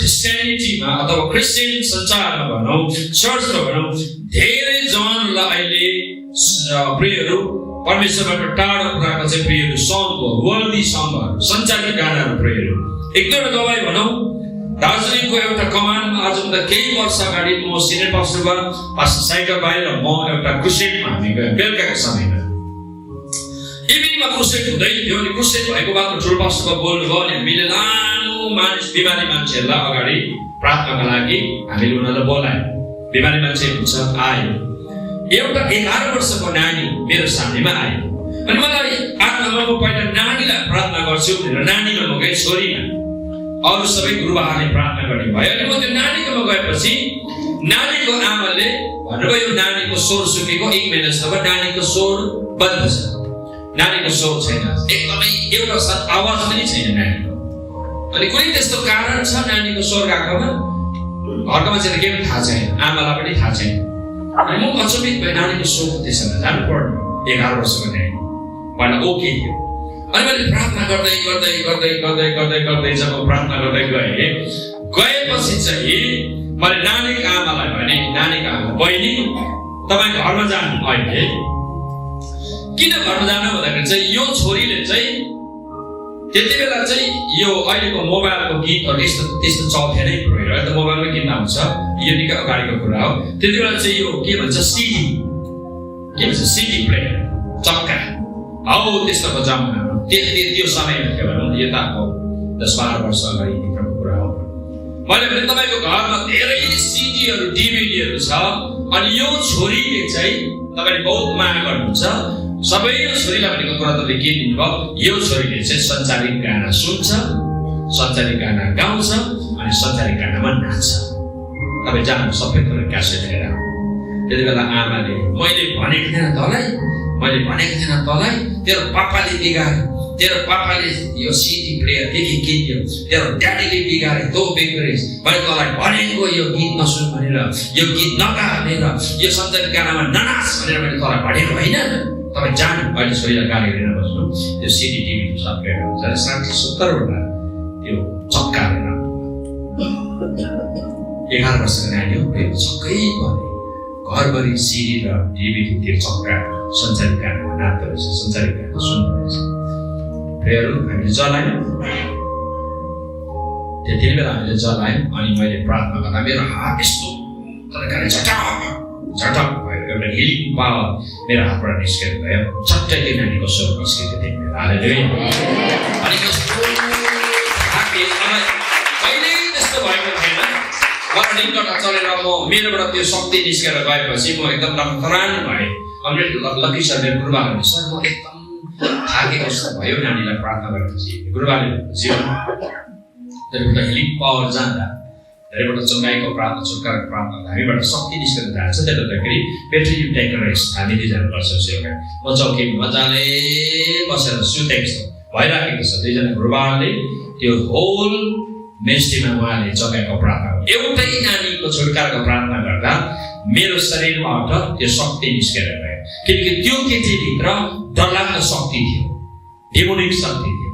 क्रिस्चियनिटीमा अथवा क्रिस्चियन संसारमा भनौँ, चर्चमा भनौँ, धेरै जनलाई अहिले प्रियहरू परमेश्वरबाट टाढो पुऱ्याएको चाहिँ प्रियहरू सङ्घको वर्ल्डी सङ्घहरू, संसारिक गानाहरू प्रियहरू। एक दुईवटा गवाई भनौँ, दार्जिलिङको एउटा कमानमा आजभन्दा केही वर्ष अगाडि म सिनियर पास्टर भएर पास्टर साइका भाइ र म एउटा क्रुसेडमा हामी गयौँ बेलुकाको समयमा। इभिनिङमा क्रुसेड हुँदै थियो अनि क्रुसेड भएको बाद ठुलो पास्टरको बोल्नुभयो अनि हामीले लामो बिमारी मान्छेहरूलाई अगाडि प्रार्थनाका लागि हामीले उनीहरूलाई बोलायौँ। बिमारी मान्छे हुन्छ आयो, एउटा 11 वर्षको नानी मेरो सामनेमा आयो अनि मलाई आत्मामा म पहिला नानीलाई प्रार्थना गर्छु भनेर नानीमा म गएँ, छोरीमा अरू सबै गुरुबाहरूले प्रार्थना गर्ने भयो। अनि म त्यो नानीकोमा गएपछि नानीको आमाले भन्नुभयो यो नानीको स्वर सुकेको 1 महिना जस्तो नानीको स्वर बन्द छ, नानीको स्वर छैन, एकदमै एउटा साथ आवाज पनि छैन नानीको। अनि कुनै त्यस्तो कारण छ नानीको स्वर गएकोमा घरको मान्छेलाई केही पनि थाहा छैन, आमालाई पनि थाहा छैन। अनि म अचम्मित भएँ, नानीको स्वर त्यसो जानु पर्ने 11 वर्षको नानी पहिला ओके थियो। अनि मैले प्रार्थना गर्दै गर्दै गर्दै गर्दै गर्दै गर्दै जब प्रार्थना गर्दै गएपछि चाहिँ मैले नानीको आमालाई भने, नानीको आमा बहिनी तपाईँ घरमा जानु अहिले। किन घरमा जानु भन्दाखेरि चाहिँ यो छोरीले चाहिँ त्यति बेला चाहिँ यो अहिलेको मोबाइलको गीतहरू त्यस्तो चल्थेन है प्रोहरू, त मोबाइलमै गीत आउँछ, यो निकै अगाडिको कुरा हो। त्यति बेला चाहिँ यो के भन्छ सिडी प्लेयर चक्का हौ त्यस्तोको जमानामा त्यो समयमा थियो भनौँ, यो त अब 10-12 वर्ष अगाडि भित्रको कुरा हो। मैले भने तपाईँको घरमा धेरै सिडीहरू डिभिडीहरू छ अनि यो छोरीले चाहिँ तपाईँले बहुत माया गर्नुहुन्छ, सबै यो छोरीलाई भनेको कुरा तपाईँले के दिनुभयो, यो छोरीले चाहिँ संसारिक गाना सुन्छ, संसारिक गाना गाउँछ अनि संसारिक गानामा नाच्छ। तपाईँ जानु सबै थोरै क्यासेट लिएर। त्यति बेला आमाले मैले भनेको थिएन तँलाई तेरो पापाले बिगार्यो, तेरो पापाले यो सिडी प्लेयर के किन्यो, तेरो ड्याडीले बिगारे तँ बिग्रिस, मैले तँलाई भनेको यो गीत नसुन भनेर, यो गीत नगा भनेर, यो संसारिक गानामा ननाच भनेर मैले तँलाई भनेको होइन। तपाईँ जानु अहिले छोरीलाई गाली हेरेर बस्नु, त्यो सिडी टिभी सब प्लेयर हुन्छ 60-70 वटा त्यो चक्का हेरेर 11 वर्षको नानी हो, त्यो छक्कै भने घरभरि सिडी र टिभी त्यो चक्का संसारिक गानामा नाच्दो रहेछ, संसारिक गाना सुन्दो रहेछ। प्रेयरहरू हामीले जलायौँ, त्यति बेला हामीले जलायौँ अनि मैले प्रार्थना गर्दा मेरो हात यस्तो तरिकाले झटक भयो, एउटा हिलिङ पावर मेरो हातबाट निस्केर गयो, चट्टै त्यो नानीको स्वर निस्केको थिएँ मेरो। हालेलुया। अनि कहिल्यै त्यस्तो भएको थिएन, मलाई निकटमा चलेर मेरोबाट त्यो शक्ति निस्केर गएपछि म एकदम नखरान भएँ। अनि लकी सर मेरो गुरुबाले सर म एकदम थाकेको जस्तो भयो नानीलाई प्रार्थना गरेपछि। गुरुबाले जीवन धेरैबाट हिलिङ पावर जाँदा, धेरैबाट चङ्गाइको प्रार्थना, छुटकाराको प्रार्थना हामीबाट शक्ति निस्केर जान्छ। त्यसले गर्दाखेरि बेटर यु टेक रेस्ट, हामीले जानुपर्छ। सेवा म चौकीमा मजाले बसेर सुतेको जस्तो भइराखेको छ। दुईजना गुरुबाले त्यो होल मेस्टीमा उहाँले चङ्गाइको प्रार्थना, एउटै नानीको छुटकाराको प्रार्थना गर्दा मेरो शरीरबाट त्यो शक्ति निस्केर गयो। किनकि त्यो केटीभित्र डरलाग्दो शक्ति थियो, डेमोनिक शक्ति थियो।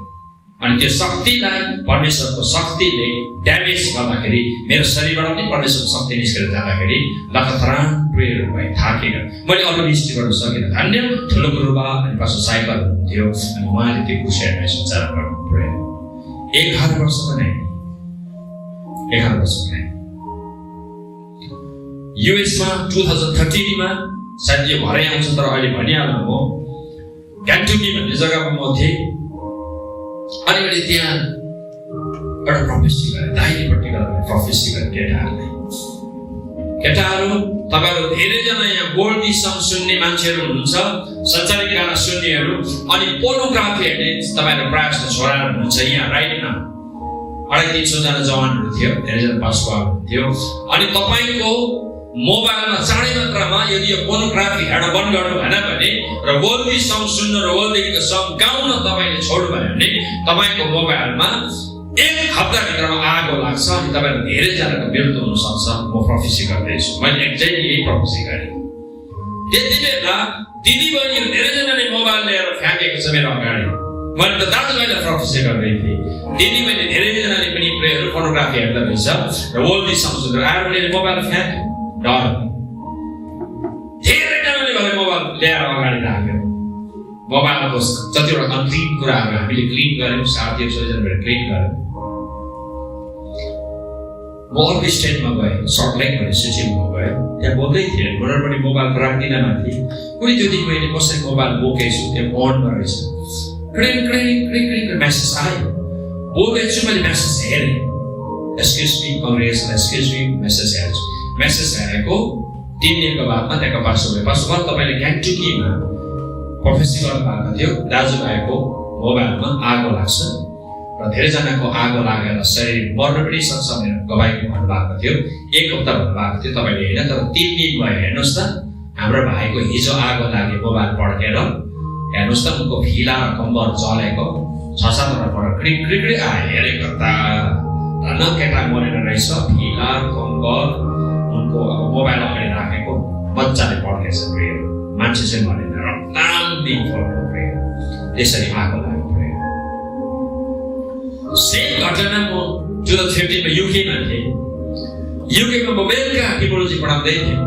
अनि त्यो शक्तिलाई परमेश्वरको शक्तिले ड्यामेज गर्दाखेरि मेरो शरीरबाट पनि परमेश्वरको शक्ति निस्केर जाँदाखेरि लखतरान प्रेयर भए, थाकेर मैले अरू निश्चित गर्न सकिनँ। धन्य ठुलो गुरुबा अनि पास्टर साइकल हुनुहुन्थ्यो अनि उहाँले त्यो कुशेरलाई सञ्चार गर्नु प्रेयर। 11 वर्षको नानी, 11 वर्षको नानी युएसमा 2013 सायद यो भरै आउँछ, तर अहिले भनिहाल्नु म क्यान्टुकी भन्ने जग्गामा म थिएँ। अनि मैले त्यहाँ एउटा प्रोफेसी गरेँ, दाहिनेपट्टि गएर प्रोफेसी गरेँ केटाहरू तपाईँहरू धेरैजना यहाँ गोल्डी सङ्ग सुन्ने मान्छेहरू हुनुहुन्छ, संसारिक गाना सुन्नेहरू अनि पोर्नोग्राफी हेर्ने तपाईँहरू प्रायः जस्तो छोराहरू हुनुहुन्छ यहाँ राइट न। 250-300 जना जवानहरू थियो, धेरैजना पासवाल थियो। अनि तपाईँको मोबाइलमा चाँडै मात्रामा यदि यो पोर्नोग्राफी हेर्न बन्द गर्नु भएन भने र वर्ल्डी सङ्ग सुन्न र वर्ल्डी सङ्ग गाउन तपाईँले छोड्नु भयो भने तपाईँको मोबाइलमा 1 हप्ताभित्रमा आगो लाग्छ अनि तपाईँहरू धेरैजनाको मृत्यु हुन सक्छ। म प्रोफेसी गर्दैछु, मैले एक्ज्याक्टली यही प्रोफेसी गरेँ। त्यति बेला दिदी बहिनीहरू धेरैजनाले मोबाइल लिएर फ्याँकेको छ मेरो अगाडि। मैले त दाजुभाइलाई प्रोफेसी गर्दै थिएँ दिदी मैले धेरैजनाले पनि प्रेयरहरू फोटोग्राफी हेर्दा रहेछ र वर्ल्डली संस्कृति आएर मैले मोबाइल फ्याँक्यो डर धेरैजनाले मलाई मोबाइल ल्याएर अगाडि राख्यो मोबाइलको जतिवटा अनक्लिन कुराहरू हामीले क्लिन गर्यौँ साथीहरू सबैजना मिलेर क्लिन गर्यौँ म अर्को स्टेटमा गएँ सल्ट लेक भन्ने सिटीमा गएँ त्यहाँ बोल्दै थिएँ घरपट्टि मोबाइल राख्दिनँ माथि कुनै त्यो दिन मैले कसरी मोबाइल बोकेछु त्यो अनमा रहेछ मेसेज आयो बोकेछु मैले मेसेज हेरेँ excuse me Congress excuse me message हेर्छु मेसेज हेरेको 3 दिनको बादमा त्यहाँको पास्टर तपाईँले ग्याङ्टोकीमा प्रोफेसी गर्नुभएको थियो दाजुभाइको मोबाइलमा आगो लाग्छ र धेरैजनाको आगो लागेर शरीर मर्न पनि सक्छ भनेर गवाई भन्नुभएको थियो 1 हप्ता भन्नुभएको थियो तपाईँले होइन तर 3 दिन भयो हेर्नुहोस् त हाम्रो भाइको हिजो आगो लाग्यो मोबाइल पड्केर हेर्नुहोस् त उनको फिला र कम्बर जलेको 6-7 वटा क्रिक्री आयो हेरेको त धन्न केटा मरेर रहेछ फिला कम्बर उनको मोबाइल अगाडि राखेको बच्चाले पड्केछ प्रेयर मान्छे चाहिँ मरेन रक्ताम दिन फर्को प्रेयर त्यसरी आगो लाग्यो सेम घटना म 2015 मा युकेमा थिएँ युकेमा म बेलुका थियोलोजी पढाउँदै थिएँ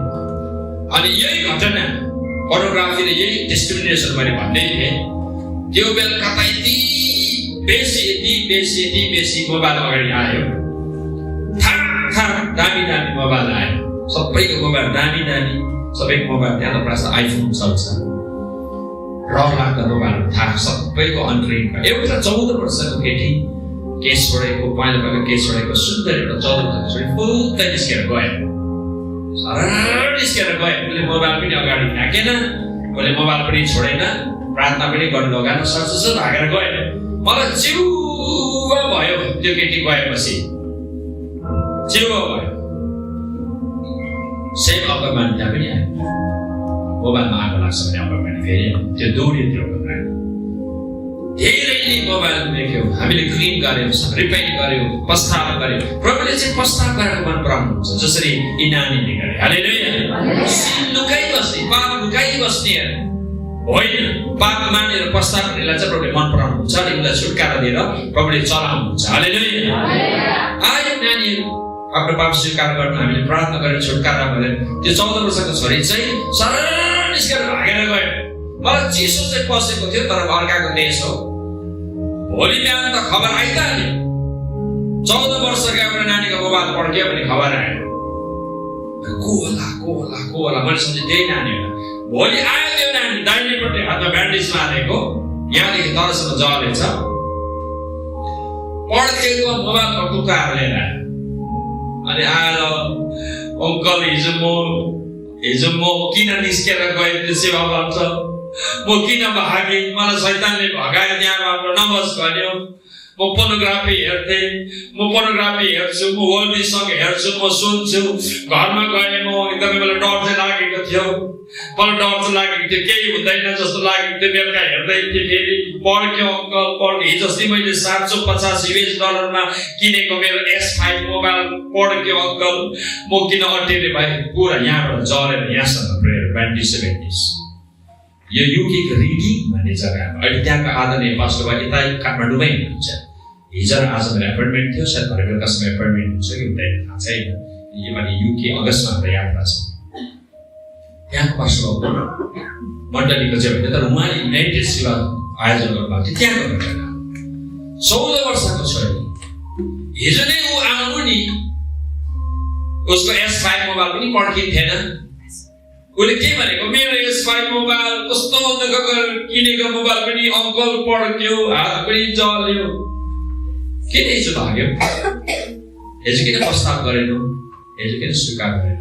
अनि यही घटना फोटोग्राफी र यही डिस्क्रिमिनेसन मैले भन्दै थिएँ त्यो बेलुका त यति बेसी मोबाइल अगाडि आयो दामी मोबाइल आयो सबैको मोबाइल दामी सबैको मोबाइल त्यहाँ त प्रायः आइफोन चल्छ लाग्दो मोबाइल थाहा सबैको अनक्लिन एउटा 14 वर्षको केटी केस छोडेको पहिला केस छोडेको सुन्दर एउटा 14 वर्षको छोरी फुत्तै निस्केर गयो उसले मोबाइल पनि अगाडि राखेन उसले मोबाइल पनि छोडेन प्रार्थना पनि गर्नु लगाएन सरसस भागेर गयो मलाई चिउवा भयो त्यो केटी गएपछि चिउवा भयो सेम अपमान त्यहाँ पनि आयो मोबाइलमा आगो लाग्छ भने अपमान फेरि त्यो दौड्यो त्यो धेरैले मोबाइल देख्यौँ हामीले क्लिन गर्यौँ रिपेयर गर्यौँ प्रस्ताव गर्यौँ प्रभुले चाहिँ प्रस्ताव गरेर मन पराउनुहुन्छ जसरी यी नानीले गरे हालेलुया सिन लुकाइ बस्ने पाप लुकाइ बस्ने होइन पाप मानेर प्रस्ताव गर्नेलाई चाहिँ प्रभुले मन पराउनुहुन्छ अनि उसलाई छुटकारा दिएर प्रभुले चलाउनुहुन्छ हालेलुया आयो नानीहरू आफ्नो पाप स्वीकार गर्न हामीले प्रार्थना गरेर छुटकारा गरेर त्यो 14 वर्षको छोरी चाहिँ सरल निस्केर भागेर गयो मलाई चिसो चाहिँ पसेको थियो तर अर्काको देश हो भोलि बिहान त खबर आइहाल्यो 14 वर्षको एउटा नानीको मोबाइल पड्क्यो भने खबर आयो को होला मैले सोचे त्यही नानी होला भोलि आयो त्यो नानी दाहिनेपट्टि हातमा ब्यान्डेज लादेको यहाँदेखि तलसम्म जलेछ पड्केको मोबाइलको टुक्काहरू लिएर अनि आएर अङ्कल हिजो म किन निस्केर गएँ त्यो सेवा गर्छ म किन भागेँ मलाई शैतानले भगायो त्यहाँबाट नमस भन्यो म पोर्नोग्राफी हेर्छु म वर्ल्डली सङ हेर्छु म सुन्छु घरमा गएँ म एकदमै मलाई डर चाहिँ लागेको थियो केही हुँदैन जस्तो लागेको थियो बेलुका हेर्दै थिएँ फेरि पड्क्यो अङ्कल हिजो अस्ति मैले $750 मा किनेको मेरो S5 मोबाइल पड्क्यो अङ्कल म किन अटेरे भए पुरा यहाँबाट जरेर यहाँसम्म प्रेयर 27 यो युकेको रिडिङ भन्ने जग्गामा अहिले त्यहाँको आदरणीय पास्टर भाइ यता काठमाडौँमै हुनुहुन्छ हिजो र आज मेरो एपोइन्टमेन्ट थियो सायद भरे बेलुकासम्म एपोइन्टमेन्ट हुन्छ कि हुँदैन थाहा छैन योपालि युके अगस्तमा हाम्रो यात्रा छ त्यहाँको पास्टर मण्डलीको चाहिँ होइन तर उहाँले युनाइटेड सेवा आयोजन गर्नुभएको थियो त्यहाँको घटना 14 वर्षको छोरी हिजो नै ऊ आउनु नि उसको S5 मोबाइल पनि पड्किन्थेन उसले के भनेको मेरो S5 मोबाइल कस्तो दुःख गरेर किनेको मोबाइल पनि अङ्कल पड्क्यो हात पनि जल्यो किन हिजो भाग्यो हिजो किन प्रस्ताव गरेन हिजो किन स्वीकार गरेन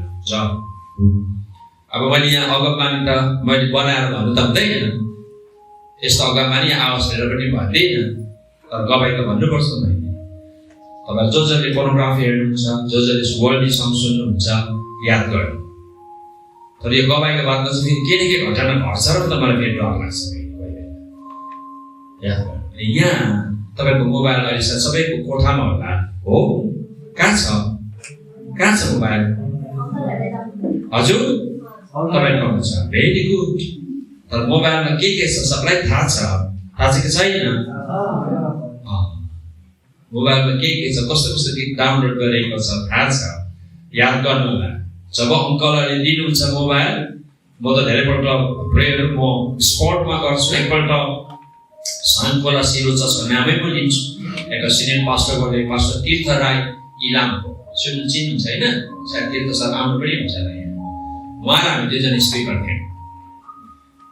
अब मैले यहाँ अगमबानी त मैले बनाएर भन्नु त हुँदैन यस्तो अगमबानी आओस् भनेर पनि भन्दिनँ तर गवाई त भन्नुपर्छ मैले तपाईँहरू जसले पोर्नोग्राफी हेर्नुहुन्छ जसले वर्ल्डली सङ सुन्नुहुन्छ याद गर्नु तर यो गवाईको बादमा चाहिँ फेरि के न के घटना घट्छ र त मलाई फेरि डर लाग्छ याद गर्नु यहाँ तपाईँको मोबाइल अहिले सबैको कोठामा होला हो कहाँ छ मोबाइल हजुर तपाईँको छ भेरी गुड तर मोबाइलमा के छ सबलाई थाहा छ थाहा छ कि छैन? मोबाइलमा के छ, कस्तो कस्तो गीत डाउनलोड गरेको छ थाहा छ? याद गर्नु होला। जब अङ्कलहरूले दिनुहुन्छ मोबाइल, म त धेरैपल्ट प्रेयर म स्पटमा गर्छु। एकपल्ट सानकोला सिरो चर्चको नामै पनि लिन्छु। एउटा सिनियर पास्टर गर्ने पास्टर तीर्थ राई इलामको चिन्नुहुन्छ होइन? सायद तीर्थ सर आउनु पनि हुन्छ होला यहाँ। उहाँ र हामी दुईजना स्पिकर थियौँ।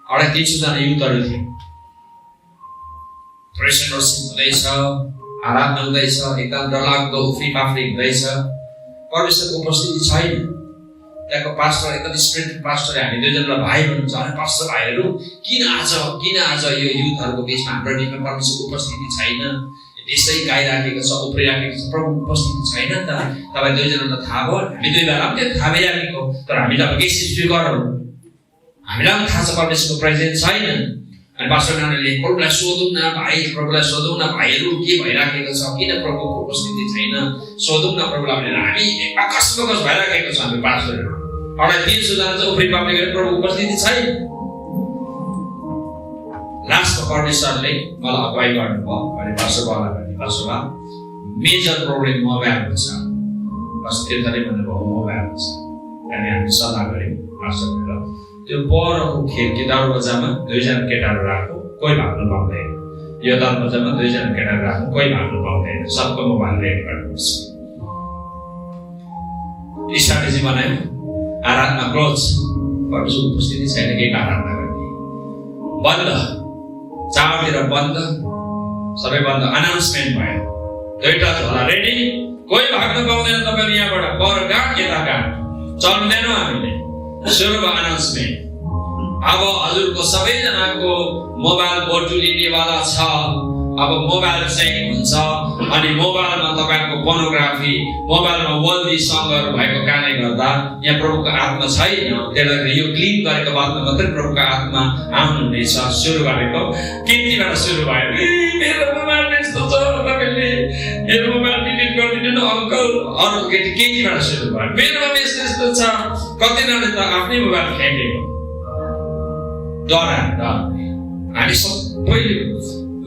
250 जना युथहरू थियौँ। प्रेस एन्ड वर्सिप हुँदैछ, आराधना हुँदैछ, एकदम डरलाग्दो उफ्री पाफ्री हुँदैछ। परमेश्वरको उपस्थिति छैन। त्यहाँको पास्टर एकदम स्पिरिट पास्टरले हामी दुईजनालाई भाइ भन्नुहुन्छ। अरे पास्टर भाइहरू किन आज यो युथहरूको बिचमा हाम्रो बिचमा परमेश्वरको उपस्थिति छैन? त्यसै गाइराखेको छ, उफ्रिराखेको छ, प्रभु उपस्थिति छैन त। तपाईँ दुईजनालाई थाहा भयो, हामी दुई बेला पनि थाहा भइराखेको, तर हामीले अब के स्पिकर हो, हामीलाई पनि थाहा छ परमेश्वरको प्रेजेन्स छैन। अनि पास्टर नानाले प्रभुलाई सोधौँ न भाइहरू के भइराखेको छ, किन प्रभुको उपस्थिति छैन, सोधौँ न प्रभुलाई भनेर हामी आकस भइराखेको छ। हामी पास्टरहरू 300 जना चाहिँ उफ्री पाप्ने गरेर प्रभु उपस्थिति छैन। लास्टमा परमेश्वरले मलाई अगुवाई गर्नुभयो। अनि पास्टरबालाई भने पास्टरबा मेजर प्रब्लम मोबाइलको छ। पास्टर तीर्थले भन्नुभयो मोबाइलको छ। अनि हामी सल्लाह गऱ्यौँ पास्टरबाट। त्यो परको खिड्की दरवाजामा 2 जना केटाहरू राख्यो, कोही भाग्नु पाउँदैन। यो दरवाजामा 2 जना केटाहरू राख्यो, कोही भाग्नु पाउँदैन। सबको मोबाइल रेड गर्नुपर्छ। स्ट्राटेजी बनायो। आराधना क्लोज, परमेश्वरको उपस्थिति छैन, के आराधना गर्ने बन्द, चारतिर बन्द, सबै बन्द। अनाउन्समेन्ट भयो, 2टा झोला रेडी, कोही भाग्नु पाउँदैन। तपाईँहरू यहाँबाट पर गाँठ यता गाँठ चल्दैनौँ हामीले। सुरु भयो अनाउन्समेन्ट। अब हजुरको सबैजनाको मोबाइल बटुलिनेवाला छ। अब मोबाइल चाहिँ हुन्छ। अनि मोबाइलमा तपाईँको पोर्नोग्राफी, मोबाइलमा वर्ल्डी सङ्गहरू भएको कारणले गर्दा यहाँ प्रभुको आत्मा छैन। त्यसले यो क्लिन गरेको बादमा मात्रै प्रभुको आत्मा आउनुहुनेछ। सुरु गरेको केटीबाट सुरु भयो। मेरो मोबाइल यस्तो छ, तपाईँले मेरो मोबाइल डिलिट गरिदिनु अङ्कल। अरू केटीबाट सुरु भयो। मेरोमा यस्तो छ। कतिजनाले त आफ्नै मोबाइल फ्याँकेको। डर हामी सबै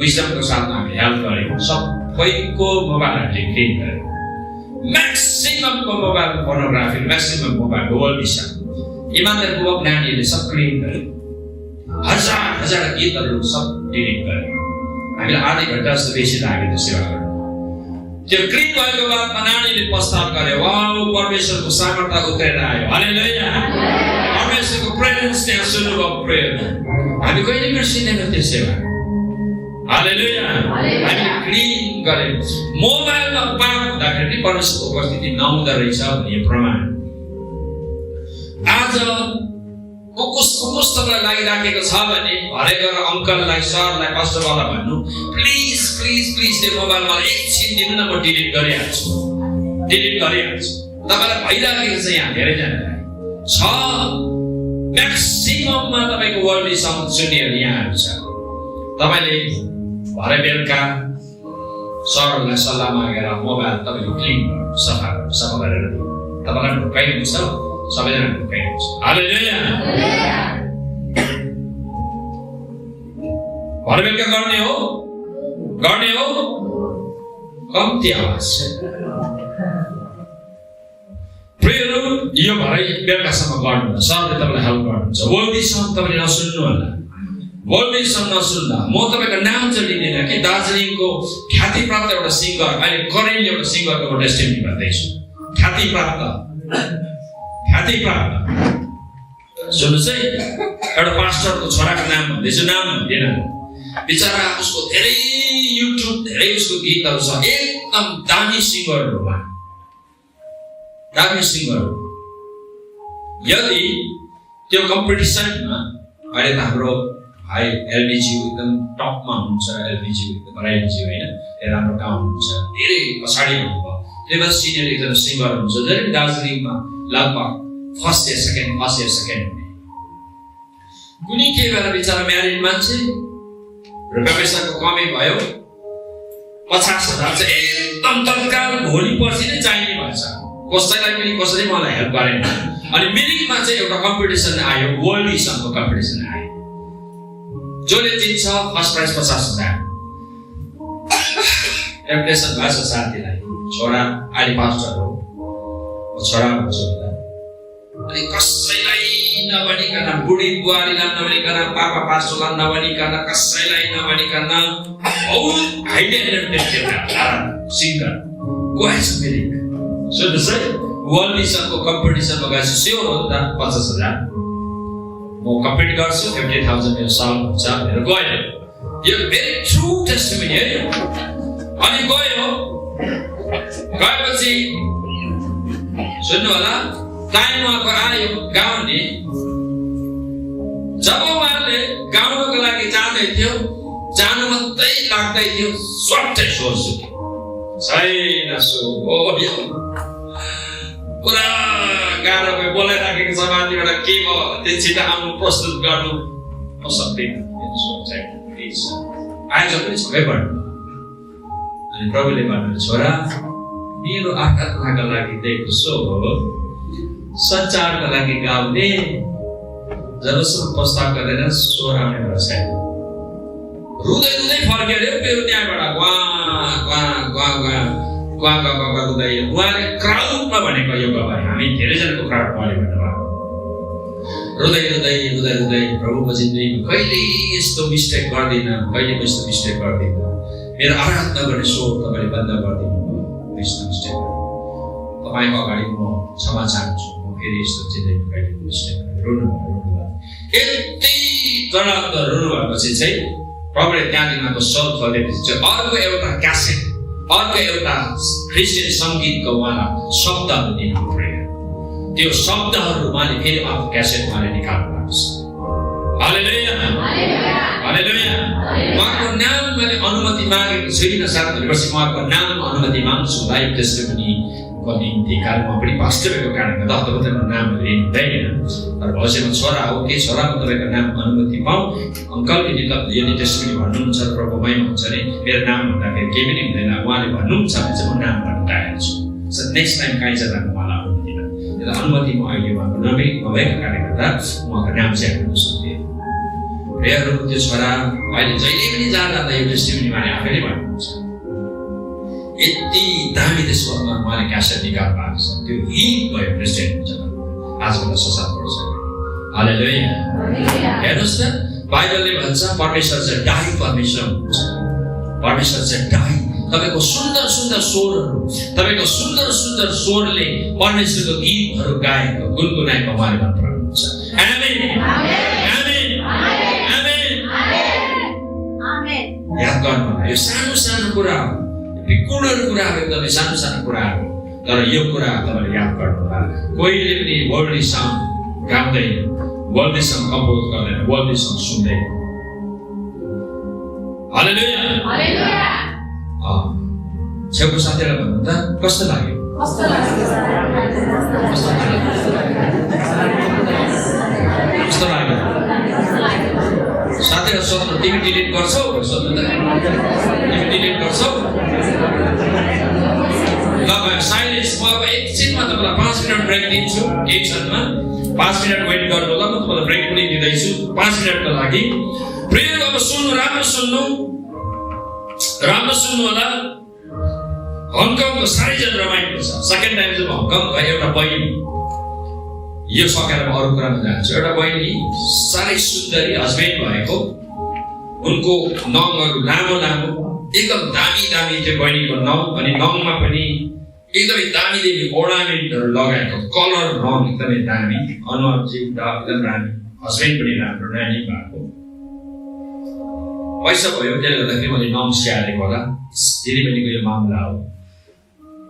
विजडमको साथमा हामी हेल्प गऱ्यौँ। सबैको मोबाइल हामीले क्लिन गऱ्यौँ। म्याक्सिममको मोबाइल पोर्नोग्राफी, म्याक्सिमम मोबाइल वर्ल्डी छ। इमान्दारपूर्वक नानीहरूले सब क्लिन गऱ्यौँ। हजार गीतहरू सब डिलिट गऱ्यौँ। हामीलाई आधी घन्टा जस्तो बेसी लाग्यो त्यो सेवा गर्नु। त्यो क्लिन भएको बादमा नानीले प्रस्ताव गरे, वाउ परमेश्वरको सामर्थ्य उत्रेर आयो। हालेलुया। परमेश्वरको प्रेजेन्स त्यहाँ सुरु भयो प्रेयर। हामी कहिले बिर्सिँदैनौँ त्यो सेवा। हालेलुया। हामी क्लिन गरे। मोबाइलमा पाप हुँदाखेरि परमेश्वरको उपस्थिति नहुँदो रहेछ भन्ने प्रमाण। आज कस्तो लागिराखेको छ भने घरै गएर अङ्कललाई, सरलाई, पास्टरवाला भन्नु, प्लिज त्यो मोबाइल मलाई एकछिन दिनु न, म डिलिट गरिहाल्छु। तपाईँलाई भइराखेको छ यहाँ धेरैजनालाई छ। म्याक्सिमममा तपाईँको वर्ल्डी सङ्ग सुन्नेहरू यहाँहरू छ। तपाईँले भरे बेलुका सरहरूलाई सल्लाह मागेर मोबाइल तपाईँले क्लिन गर्नु, सफा गरेर दिनु। तपाईँलाई ढुक्काइ हुन्छ, सबैजना ढुक्काइ हुन्छ। हालेलुया। भरे बेलुका गर्ने हो कम्ती आवाज। प्रेयर यो भरे बेलुकासम्म गर्नु। सरले तपाईँलाई हेल्प गर्नुहुन्छ। वर्ल्डी सङ्ग तपाईँले नसुन्नु होला। वर्ल्डी सङ्ग नसुन्दा म तपाईँको नाम चाहिँ लिँदैन कि दार्जिलिङको ख्यातिप्राप्त एउटा सिङ्गर, अहिले करेन्टली एउटा सिङ्गरको म टेस्टिमनी भन्दैछु। ख्यातिप्राप्त सुन्नुहोस् है, एउटा पास्टरको छोराको नाम भन्दैछु, नाम भन्दैन। बिचरा उसको धेरै युट्युब, धेरै उसको गीतहरू छ। एकदम दामी सिङ्गर हो। यदि त्यो कम्पिटिसनमा अहिले त हाम्रो भाइ एलबीजी एकदम टपमा हुनुहुन्छ। एलबीजी एकदम राईजी होइन, राम्रो काम हुन्छ, धेरै पछाडि हुनुभयो। त्यही भएर सिनियर एकजना सिङ्गर हुन्छ, धेरै दार्जिलिङमा लगभग फर्स्ट इयर सेकेन्ड हुने। कुनै के बेला बिचरा म्यारिड मान्छे, रुपियाँ पैसाको कमी भयो, 50,000 चाहिँ एकदम तत्काल भोलि पर्सि नै चाहिने भन्छ। कसैलाई पनि कसैले मलाई हेल्प गरेन। अनि मिरिकमा चाहिँ एउटा कम्पिटिसन आयो, वर्ल्डी सङ्गको कम्पिटिसन आयो। जसले जित्छ फर्स्ट प्राइज 50,000। एप्लिकेसन भएको छ साथीलाई, छोरा अहिले पास्टर हो, छोरा भन्छु होला। अनि कसैलाई नभनिकन, बुढी बुहारीलाई नभनिकन, पापा पास्टरलाई नभनिकन, कसैलाई नभनिकन सिङ्गर गएछ फेरि। सुन्नुहोस् है, वर्ल्ड मिसनको कम्पिटिसनमा गएछ, स्योर हो नि त 50,000। म कम्पिट गर्छु, 50,000 मेरो साल हुन्छ भनेर गयो। यो भेरी ट्रु टेस्टिमनी है। अनि गयो, गएपछि सुन्नु होला, टाइम उहाँको आयो गाउने। जब उहाँले गाउनको लागि जाँदै थियो, जानु मात्रै लाग्दै थियो, स्वाट्टै स्वर सुक्यो। छैन स्वर, पुरा गाह्रो भयो। बोलाइराखेको छ माथिबाट, के भयो त्यो छिटो आउनु, प्रस्तुत गर्नु, म सक्दिनँ। आइज पनि छकै पर्नु। अनि प्रभुले भन्नु, छोरा मेरो आत्माका लागि दिएको स्वर सञ्चारका लागि गाउने, जबसम्म प्रस्ताव गर्दैन स्वर आउने भएर छैन। रुँदै रुँदै फर्क्यो अरे मेरो त्यहाँबाट, रुँदै। उहाँले क्राउडमा भनेको यो गवाई, हामी धेरैजनाको क्राउडमा भन्नुभयो। रुँदै रुँदै रुँदै रुँदै प्रभुको जिन्दगीमा कहिले यस्तो मिस्टेक गर्दिनँ, कहिले म यस्तो मिस्टेक गर्दिनँ। मेरो आराधना गर्ने स्वर तपाईँले बन्द गरिदिनु भयो, यस्तो मिस्टेक तपाईँको अगाडि म क्षमा चाहन्छु, म फेरि यस्तो जिन्दगीमा कहिले मिस्टेक रुनुभयो। यति तडक रुनु भएपछि चाहिँ प्रभुले त्यहाँदेखिको स्वर खोलेपछि चाहिँ अर्को एउटा क्यासेट, अर्को एउटा क्रिस्चियन सङ्गीतको उहाँलाई शब्दहरू दिनु पऱ्यो। त्यो शब्दहरू उहाँले फेरि अर्को क्यासेट उहाँले निकाल्नु भएको छ। हालेलुया, हालेलुया। उहाँको नाम मैले अनुमति मागेको छुइनँ, 7 वर्ष उहाँको नाम अनुमति माग्छु लाइभ टेस्टिमनीको निम्ति। कारण म पनि पास्टरको कारणले गर्दा तपाईँको नामहरू लिनु हुँदैन। तर भविष्यमा छोरा हो कि छोराको तपाईँको नाम अनुमति पाऊँ, अङ्कल यदि टेस्टिमनी भन्नुहुन्छ र प्रभुमै हुन्छ भने मेरो नाम भन्दाखेरि केही पनि हुँदैन। उहाँले भन्नुहुन्छ भने चाहिँ म नाम भन्न तयार छु। नेक्स्ट टाइम कहीँ जाँदा उहाँलाई अनुमति भयो। त्यो अनुमति म अहिले उहाँको नभएको कारणले गर्दा उहाँको नाम चाहिँ हाल्नु सक्दिनँ। प्रियहरू, त्यो छोरा अहिले जहिले पनि जाँदा यो टेस्टिमनी उहाँले आफैले भन्नुहुन्छ। यति दामी त्यो स्वरमा उहाँले क्यासेट निकाल्नु भएको छ, त्यो हिट भयो क्रिस्चियन जगतमा आजभन्दा 7 वर्ष अगाडि। हालेलुया। हेर्नुहोस् न, बाइबलले भन्छ परमेश्वर चाहिँ डाही परमेश्वर हुनुहुन्छ। परमेश्वर चाहिँ डाही। तपाईँको सुन्दर सुन्दर स्वरहरू, तपाईँको सुन्दर सुन्दर स्वरले परमेश्वरको गीतहरू गाएको, गुनगुनाएको उहाँले मन पराउनुहुन्छ। आमेन, आमेन, आमेन। याद गर्नु होला, यो सानो सानो कुरा हो, विकुलहरू कुराहरू एकदमै सानो सानो कुराहरू, तर यो कुरा तपाईँले याद गर्नु होला। कोहीले पनि वर्ल्डली सङ गाउँदैन, वर्ल्डली सङ कम्पोज गर्दैन, वर्ल्डली सङ सुन्दैन। हालेलुया, हालेलुया। छेउको साथीलाई भन्नु त, कस्तो लाग्यो? कस्तो लाग्यो? साथीलाई सोध्नु, तिमी डिलिट गर्छौ? सोध्नु त, तिमी डिलिट गर्छौ? ल भयो, साइलेन्स। म अब एकछिनमा तपाईँलाई 5 मिनट ब्रेक दिन्छु, एक क्षणमा 5 मिनट वेट गर्नु होला। म तपाईँलाई ब्रेक पनि दिँदैछु 5 मिनटको लागि। प्रियहरू, अब सुन्नु, राम्रो सुन्नु, राम्रो सुन्नु होला। हङकङको साह्रै रमाइलो छ। सेकेन्ड टाइम चाहिँ हङकङको एउटा बहिनी, यो सकेर म अरू कुरामा जान्छु। एउटा बहिनी साह्रै सुन्दरी, हस्बेन्ड भएको, उनको नङहरू लामो लामो, एकदम दामी दामी त्यो बहिनीको नङ। अनि नङमा पनि एकदमै दामी दामी ओर्नामेन्टहरू लगाएको, कलर रङ एकदमै दामी, अनुहार चाहिँ एकदम दामी, हस्बेन्ड पनि राम्रो, नानी भएको। पैसा भयो, त्यसले गर्दाखेरि मैले नङ स्याहारेको होला, दिदीबहिनीको यो मामला हो।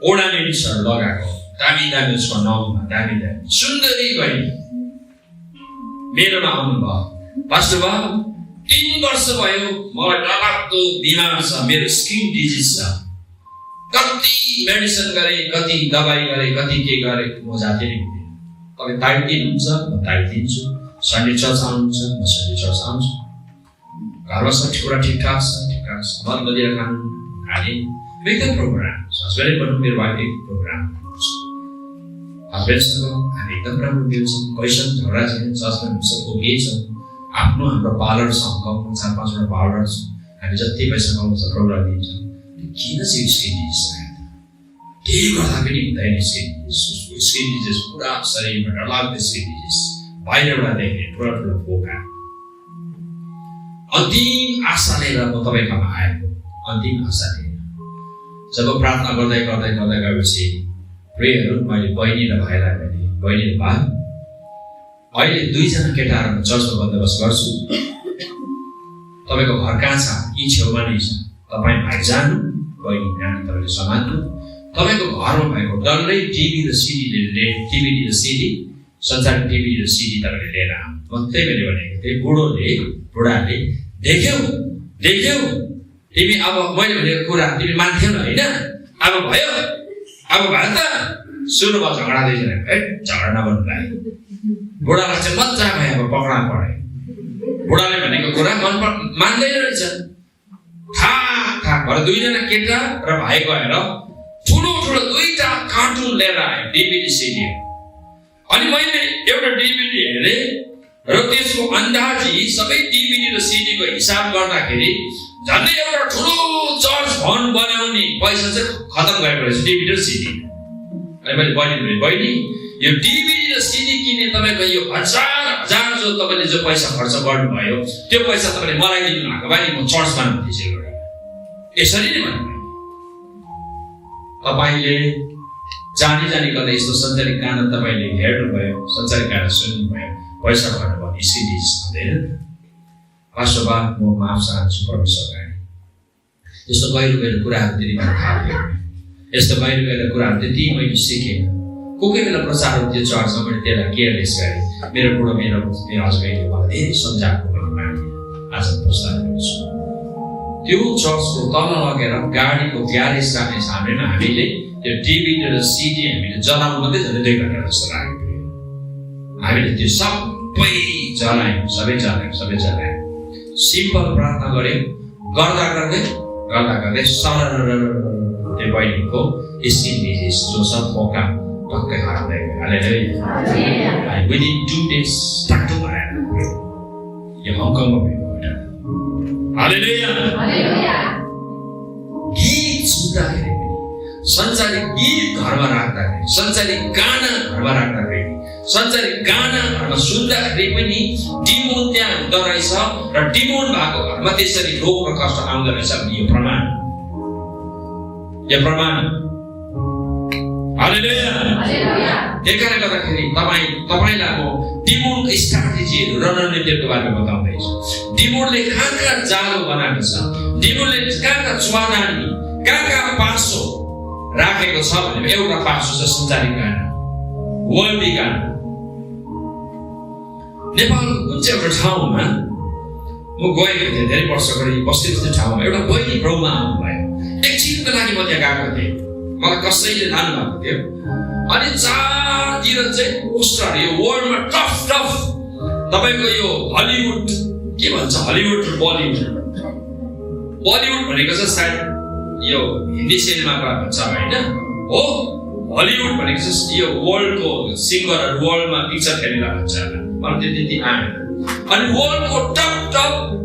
ओर्नामेन्ट्सहरू लगाएको, दामी दामी उसको नङमा, दामी दामी सुन्दरी बहिनी मेरोमा आउनुभयो। पास्टर बाबु, 3 वर्ष भयो मलाई डरलाग्दो बिमार छ, मेरो स्किन डिजिज छ। कति मेडिसिन गरे, कति दबाई गरे, कति के गरे, म जाति नै हुँदैन। तपाईँ टाइम दिनुहुन्छ, म टाइम दिन्छु। सन्डे चर्च आउनुहुन्छ, म सन्डे चर्च आउँछु। घरमा सब कुरा ठिकठाक छ, ठिकठाक छ। मद मदिरा खानु खाने एकदम प्रोग्राम छ। हस्बेन्डले भन्नु, मेरो वाइफले प्रोग्राम गर्नुहुन्छ। हस्बेन्डसँग हामी एकदम राम्रो मिल्छौँ, कैसन झगडा छैन, चर्चमा सब केही छ। आफ्नो हाम्रो पार्लरसँग गाउँमा 4-5 वटा पार्लर छ, हामी जति पैसा कमाउँछ प्रोग्राम दिन्छ, किन चाहिँ स्किन डिजिज केही गर्दा पनि हुँदैन। स्किन डिजिज पुरा शरीरमा डरलाग्दो स्किन डिजिज बाहिरबाट देख्ने ठुला ठुला फोका। अन्तिम आशा लिएर म तपाईँकोमा आएको, अन्तिम आशा लिएर जब प्रार्थना गर्दै गर्दै गर्दै गएपछि प्रेयरहरू मैले बहिनी र भाइलाई भने, बहिनी र भाइ अहिले 2 जना केटाहरू चर्चमा बन्दोबस्त गर्छु, तपाईँको घर कहाँ छ? यी छेउमा नै छ, तपाईँ भाइ जानु, बहिनी नानी तपाईँले समात्नु। तपाईँको घरमा भएको डल्लै टिभी र सिडी संसार टिभी र सिडी तपाईँले लिएर आउनु। म त्यही बेला भनेको थिएँ, बुढाले देख्यौ तिमी अब मैले भनेको कुरा तिमी मान्थ्यौ न होइन, अब भयो त सुरुमा झगडा दिएन, झगडा नबन्नु भाइ। बुढालाई चाहिँ मजा भयो, अब पक्रा परे। बुढाले भनेको कुरा मान्दैन रहेछ। थाहा भएर 2 जना केटा र भाइ गएर ठुलो 2टा कार्टुन लिएर आए, डिभिडी सिडी। अनि मैले एउटा डिभिडी हेरेँ र त्यसको अन्दाजी सबै डिभिडी र सिडीको हिसाब गर्दाखेरि झन्डै एउटा ठुलो चर्च भवन बनाउने पैसा चाहिँ खतम गएको रहेछ डिभिडी र सिडी। अनि मैले बहिनी यो डिभिडी र सिडी किने तपाईँको यो हजार जो तपाईँले जो पैसा खर्च गर्नुभयो त्यो पैसा तपाईँले मलाई दिनु भएको भए म चर्च बनाउनु थिएँ। यसरी नै भन्नु तपाईँले जानी गर्दा यस्तो सञ्चारिक गाना तपाईँले हेर्नुभयो, सञ्चारिक गाना सुन्नुभयो, पैसा खर्च सिडी हुँदैन। पास्टरबा म माफ चाहन्छु परमेश्वर अगाडि, यस्तो गहिरो कुराहरू त्यति मलाई थाहा थिएन, यस्तो गहिरो कुराहरू त्यति मैले सिकेँ। कोही बेला प्रचार हुन्थ्यो चर्चमा, मैले त्यसलाई केयरलेस गरेँ। मेरो बुढो मेरो हस्बेन्डले मलाई धेरै सम्झाएको मैले माने। आज प्रस्ताव गर्छु त्यो चर्चको तल लगेर गाडीको ग्यारेज राख्ने सामनेमा हामीले त्यो डिभिडी र सिडी हामीले जलाउनु मात्रै झन् 2 घन्टा जस्तो लाग्यो। हामीले त्यो सबै जलायौँ। सिम्पल प्रार्थना गऱ्यौँ। गर्दा गर्दै सरर त्यो बहिनीको स्किन डिजिज जो छ फोका टक्कै हराउँदै गयो। हालेलुया। विदिन 2 days टक्क भएर यो हङकङमा भएको घटना। हालेलुया। गीत सुन्दाखेरि पनि, संसारिक गीत घरमा राख्दाखेरि, संसारिक गाना घरमा राख्दाखेरि, संसारिक गाना घरमा सुन्दाखेरि पनि डिमोन त्यहाँ हुँदो रहेछ र डिमोन भएको घरमा त्यसरी रोग र कष्ट आउँदो रहेछ। यो प्रमाण। हालेलुया। त्यही कारणले गर्दाखेरि तपाईँलाई म डिमोनको स्ट्राटेजीहरू रणनीतिहरूको बारेमा बताउँदैछु। डिमोनले कहाँ जालो बनाएको छ, डिमोनले कहाँ चुवादानी, कहाँ पासो राखेको छ भने एउटा पासो छ संसारिक गाना, वर्ल्डी गाना। नेपालको कुन चाहिँ एउटा ठाउँमा म गएको थिएँ धेरै वर्ष अगाडि, बस्ती ठाउँमा एउटा बहिनी प्रभुमा आउनुभयो। एकछिनको लागि म त्यहाँ गएको थिएँ, मलाई कसैले लानु भएको थियो। अनि चारतिर चाहिँ पोस्टर, यो वर्ल्डमा टफ तपाईँको यो हलिउड के भन्छ, हलिउड र बलिउड भनेको चाहिँ सायद यो हिन्दी सिनेमाको भन्छ होइन हो। हलिउड भनेको चाहिँ यो वर्ल्डको सिङ्गरहरू वर्ल्डमा पिक्चर खेलिरहेको हुन्छ, मलाई त्यति आएन। अनि वर्ल्डको टप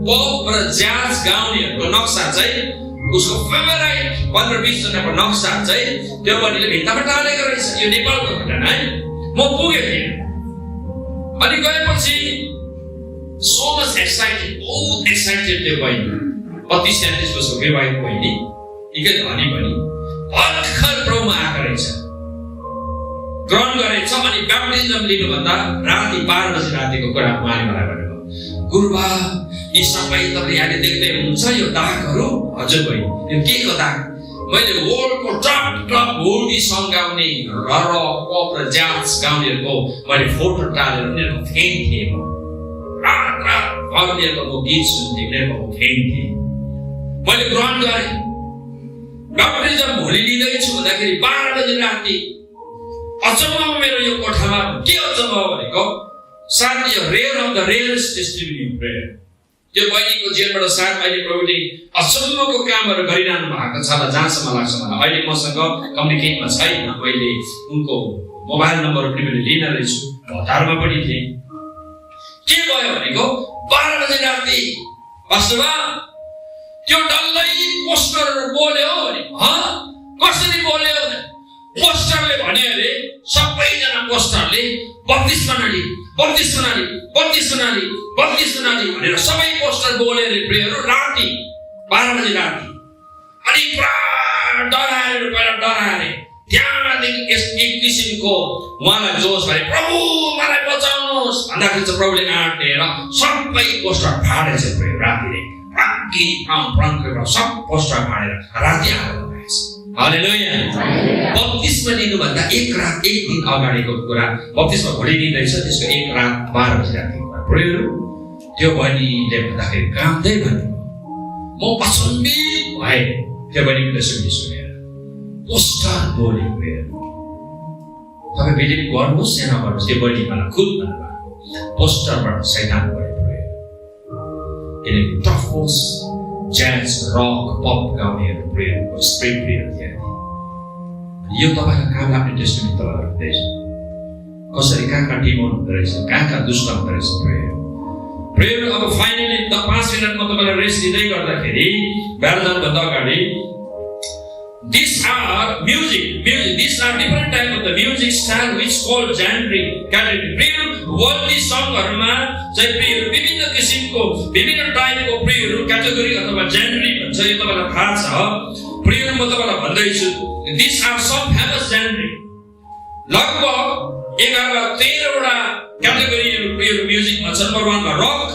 पप र ज्याज गाउनेहरूको नक्सा चाहिँ उसको फेभरेट 15-20 जनाको नक्सा चाहिँ त्यो बहिनीले भित्तामा टालेको रहेछ। यो नेपालको घटना है। म पुगेको थिएँ। अनि गएपछि सो मच एक्साइटेड, बहुत एक्साइटेड त्यो बहिनी, 32-33 वर्षको विवाहित बहिनी, निकै धनी बहिनी, भर्खर प्रभुमा आएको रहेछ, ग्रहण गरेछ। अनि ब्याप्टिजम लिनुभन्दा राति 12 बजी रातिको कुरा उहाँले मलाई भन्नुभयो, गुरुबा यी सबै तपाईँले यहाँले देख्दै हुनुहुन्छ यो दागहरू। हजुर बहिनी, यो के को दाग? मैले वर्ल्डको टप होली सङ्ग गाउने पप र ज्याज गाउनेहरूको मैले फोटो टालेर उनीहरूको फ्यान थिएँ। म रात उनीहरूको गीत सुन्थेँ, उनीहरूको फ्यान थिएँ। मैले ग्रहण गरेँ। ब्याप्टिजम भोलि लिँदैछु भन्दाखेरि 12 बजी राति अचम्म मेरो यो कोठामा के अचम्म भनेको सायद यो rare of the rarest testimony prayer. त्यो बहिनीको जीवनबाट सायद अहिले प्रभुले अचम्मको कामहरू गरिरहनु भएको छ होला, जहाँसम्म लाग्छ मलाई। अहिले मसँग कम्युनिकेटमा छैन, मैले उनको मोबाइल नम्बर पनि मैले लिन रहेछु, हतारमा पनि थिएँ। के भयो भनेको 12 बजे राति वास्तवमा त्यो डल्लै पोस्टरहरु बोल्यो नि कसरी बोल्यो पोस्टरले भने अरे सबैजना पोस्टरले 32 प्रणाली भनेर सबै पोस्टर बोले रे प्रियहरु राति 12 बजे राति अनि पुरा डराए त्यहाँदेखि एक किसिमको उहाँलाई जोश भए प्रभु मलाई बचाउनुहोस् भन्दाखेरि चाहिँ प्रभुले आँट दिएर सबै पोस्टर फाडेछ प्रिय रातिले सब पोस्टर फाडेर राति आएर हालेलुया बत्तीसमा लिनुभन्दा एक दिन अगाडिको कुरा बत्तीसमा भोलि लिँदैछ त्यसको एक रात 12 बजी रातिको प्रियहरु त्यो बहिनीले भन्दाखेरि कामदै भन्नु म अचम्बित भए त्यो बहिनीले सुनेर पोस्टर बोले तपाईँ बिलिभ गर्नुहोस् या नगर्नुहोस् त्यो बहिनी मलाई खुद भन्नुभएको पोस्टरबाट शैतान गरेको किनकि टफोस ज्याज रक पप गाउनेहरू प्रेयरको स्प्रिट प्रेयर थियो यो तपाईँको कहाँ लाग्ने टेस्टमेन्ट तपाईँहरू हुँदैछ कसरी कहाँ डिमोन हुँदो रहेछ कहाँ दुष्ट हुँदो रहेछ प्रेयर अब फाइनली 5 मिनटमा तपाईँलाई रेस्ट दिँदै गर्दाखेरि बाहिर जानुभन्दा अगाडि these are different type of the music style which called genre category prayer worldly songहरुमा चाहिँ prayer विभिन्न किसिमको विभिन्न टाइपको prayer क्याटेगोरी अथवा genre भन्छ यो तपाईलाई थाहा छ prayer म तपाईलाई भन्दै छु these are some famous genre लगभग 11-13 वटा क्याटेगोरीहरु prayer म्युजिक मा छन् नम्बर 1 मा रक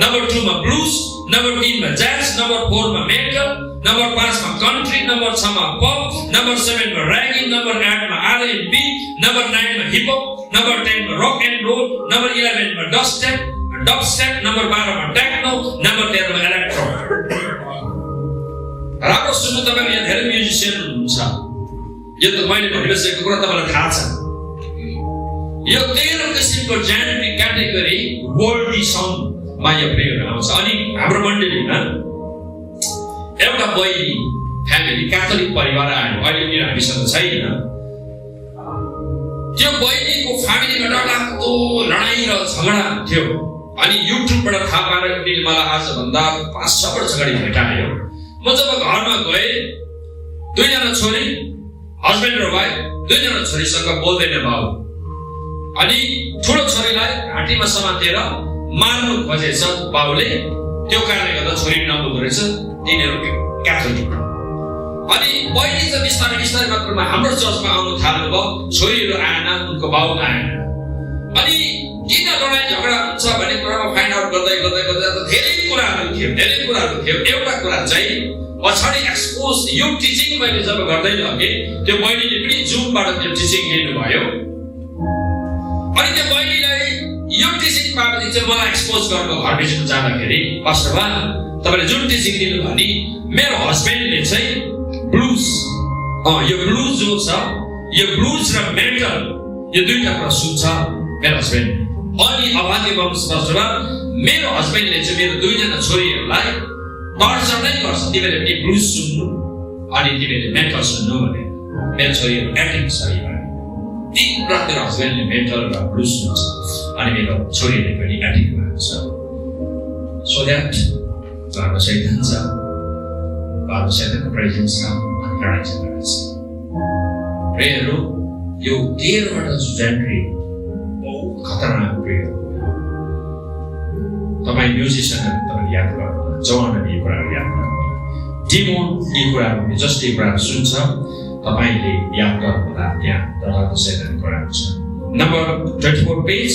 नम्बर 2 मा ब्लूज नम्बर 3 मा जैज नम्बर 4 मा मेटल नम्बर 5 मा कन्ट्री नम्बर 6 मा पप नम्बर 7 मा रैगी नम्बर 8 मा R&B नम्बर 9 मा हिप हप नम्बर 10 मा रक एन्ड रोल नम्बर 11 मा डबस्टेप नम्बर 12 मा टेक्नो नम्बर 13 मा इलेक्ट्रो राम्रो सुन्नु तपाईहरु यहाँ धेरै म्युजिशियन हुनुहुन्छ यो त मैले भनिसकेको कुरा तपाईलाई थाहा छ यो 13 किसिमको जेनरिक क्याटेगोरी वर्ल्डली सङ मा यो प्रेयर आउँछ अनि हाम्रो मण्डलीमा एउटा बहिनी फ्यामिली क्याथोलिक परिवार आयो अहिले पनि हामीसँग छैन त्यो बहिनीको फ्यामिलीमा डरलाग्दो लडाई र झगडा थियो अनि युट्युबबाट थाहा पाएर उनीले मलाई आज भन्दा 5-6 वर्ष अगाडि भेटायो म जब घरमा गए दुईजना छोरी हस्बेन्ड र वाइफ दुईजना छोरीसँग बोल्दैन बाउ अनि ठुलो छोरीलाई घाँटीमा समातेर मार्नु खोजेछ बाउले त्यो कारणले गर्दा छोरी नबोल्दो रहेछ तिनीहरू क्याथोलिक अनि बहिनी चाहिँ बिस्तारै मात्रमा हाम्रो चर्चमा आउनु थाल्नुभयो छोरीहरू आएन उनको बाउ आएन अनि किन लडाई झगडा हुन्छ भन्ने कुरामा फाइन्ड आउट गर्दै धेरै कुराहरू थियो एउटा कुरा चाहिँ पछाडि एक्सपोज यो टिचिङ मैले जब गर्दै लगे त्यो बहिनीले पनि जुमबाट त्यो टिचिङ लिनुभयो अनि त्यो बहिनीलाई यो टिचिङ पाएपछि चाहिँ मलाई एक्सपोज गर्नु घर भित्र जाँदाखेरि पास्टरबा तपाईले जुन टिचिङ दिनु भने मेरो हस्बेन्डले चाहिँ ब्लूज यो ब्लूज जो छ यो ब्लूज र मेटल यो दुईटा कुरा सुन्छ मेरो हस्बेन्ड अनि अभागे पास्टरबा मेरो हस्बेन्डले चाहिँ मेरो दुईजना छोरीहरूलाई टर्चर नै गर्छ तिमीले पनि ब्लूज सुन्नु अनि तिमीले मेटल सुन्नु भने मेरो छोरीहरू एडिक्ट छ तीन रात मेरो हस्बेन्डले मेटल र ब्लूज सुन्छ अनि मेरो छोरीले पनि एडिक्ट भएको छ सो द्याट घरमा शैतान छ घरमा शैतानको प्रेजेन्स छ अनि लडाई झगडा छ प्रेयरहरू यो 13 वटा जेनरी बहुत खतरनाक प्रेयर हो तपाईँ म्युजिसियनहरू तपाईँ याद गर्नु जवानहरूले यो कुराहरू याद गर्नु डिमोन यी कुराहरू जस्तो यी कुराहरू सुन्छ तपाईले याद गर्नुहोला त्यहाँ डरलाग्दो शैतानको कुराहरू छ number 24 page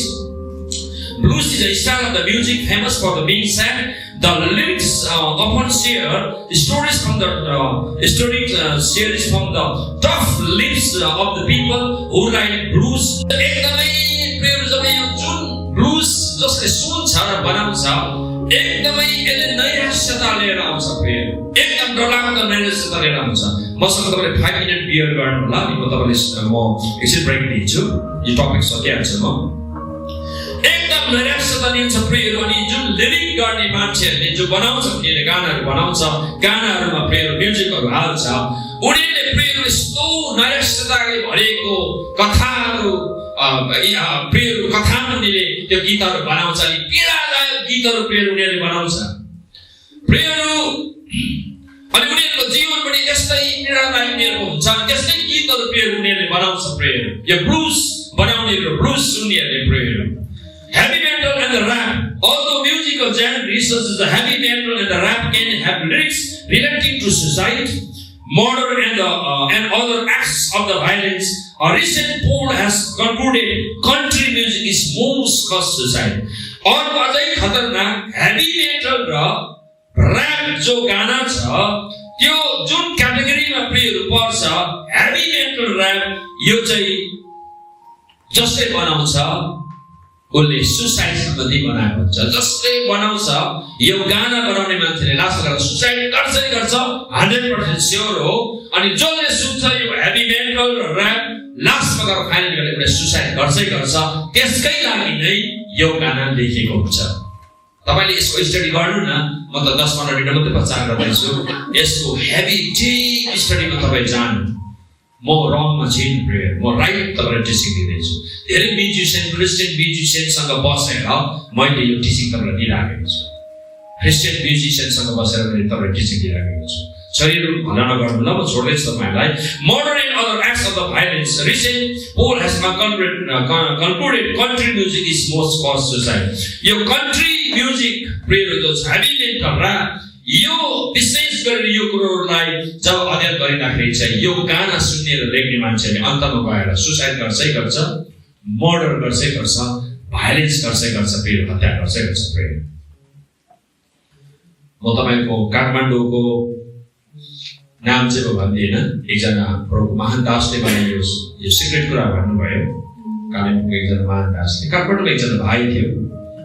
Blues is a style of the music famous for the being sad. The lyrics often share stories from the series from the tough lives of the people who write blues. एकदमै प्रेम जब यो जुन blues जसले सुन्छ र बनाउँछ एकदमै यसले नैराश्यता लिएर आउँछ प्रेम एकदम डरलाग्दो नैराश्यता लिएर आउँछ मसँग तपाईले 5 मिनेट बियर गर्नु होला नि म तपाईले म एकछिन ब्रेक दिन्छु यो टपिक सकिहाल्छ म एकदम नैराश्यता लिन्छ प्रेयर अनि जुन लिरिक गर्ने मान्छेहरूले जो बनाउँछ उनीहरूले गानाहरू बनाउँछ गानाहरूमा प्रेयर म्युजिकहरू हाल्छ उनीहरूले प्रेयर यस्तो नैराश्यताले भरिएको कथाहरू प्रेयर कथा उनीहरूले त्यो गीतहरू बनाउँछ अनि पीडादायक गीतहरू प्रेयर उनीहरूले बनाउँछ प्रेयरहरू अनि उनीहरूको जीवन पनि यस्तै पीडादायक उनीहरूको हुन्छ त्यस्तै गीतहरू प्रेयर उनीहरूले बनाउँछ प्रेयर यो ब्लुज बनाउनेहरू ब्लुज सुन्नेहरूले prayer heavy metal and the rap although musical genres such as the heavy metal and the rap can have lyrics relating to suicide murder and other acts of the violence a recent poll has concluded country music is most cause suicide और अझै खतरनाक heavy metal र rap जो गाना छ त्यो जुन क्याटेगोरीमा प्लेहरू पर्छ heavy metal rap यो चाहिँ जसले बनाउँछ उसले सुसाइड सम्बन्धी बनाएको हुन्छ जसले बनाउँछ यो गाना बनाउने मान्छेले लास्ट गरेर सुसाइड गर्छ 100% स्योर हो अनि जसले सुन्छ यो हेभी मेटल र र्याप लास्टमा गएर फाइनल गरेर उसले सुसाइड गर्छ त्यसकै लागि नै यो गाना लेखेको हुन्छ तपाईले यसको स्टडी गर्नु न म त 10-15 मिनेट मात्रै प्रचार गर्दैछु यसको हेभी डीप स्टडीमा तपाई जानु म रङमा छैन प्रेयर म राइट तपाईलाई टिचिङ दिँदैछु धेरै म्युजिशियन क्रिस्चियन म्युजिशियनसँग बसेर मैले यो टिचिङ तपाईलाई दिइराखेको छु क्रिस्चियन म्युजिशियनसँग बसेर मैले तपाईलाई टिचिङ दिइराखेको छु शरीरहरु भला नगर्नु ल म छोड्दैछु तपाईलाई murder and other acts of the violence recent poll has concluded country music is most cause suicide यो कन्ट्री म्युजिक प्रेयर जो हेभी मेटल र्याप यो विशेष गरेर यो कुरोलाई जब अध्ययन गरिराखेको छ यो गाना सुन्ने र लेख्ने मान्छेले अन्तमा गएर सुसाइड गर्छ मर्डर गर्छ भाइलेन्स गर्छ फेरि हत्या गर्छ प्रेम म तपाईको काठमाडौँको नाम चाहिँ म भन्दिनँ एकजना प्रभु महान दासले मलाई यो सिक्रेट कुरा भन्नुभयो कालेबुङको एकजना महान दासले काठमाडौँको एकजना भाइ थियो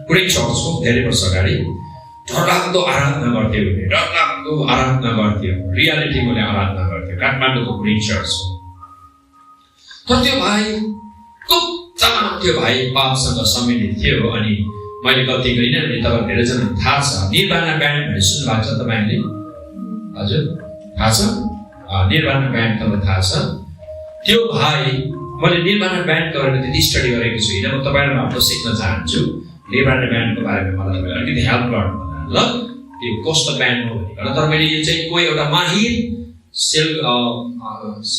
कुनै चर्चको धेरै वर्ष अगाडि डरलाग्दो आराधना गर्थ्यो रियालिटीले आराधना गर्थ्यो काठमाडौँको कुनै चर्च तर त्यो भाइ पापसँग सम्मिलित थियो अनि मैले गल्ती गरिनँ भने तपाईहरु धेरैजना थाहा छ निर्वाणा ब्यान्ड भन्ने सुन्नुभएको छ तपाईहरुले हजुर थाहा छ निर्वाणा ब्यान्ड तपाईलाई थाहा छ त्यो भाइ मैले निर्वाणा ब्यान्डको बारेमा त्यति स्टडी गरेको छुइनँ म तपाईहरुलाई आफ्नो सिक्न चाहन्छु निर्वाणा ब्यान्डको बारेमा मलाई तपाईले अलिकति हेल्प गर्नु ल त्यो कस्तो ब्यान्ड हो भनेर तर मैले यो चाहिँ कोही एउटा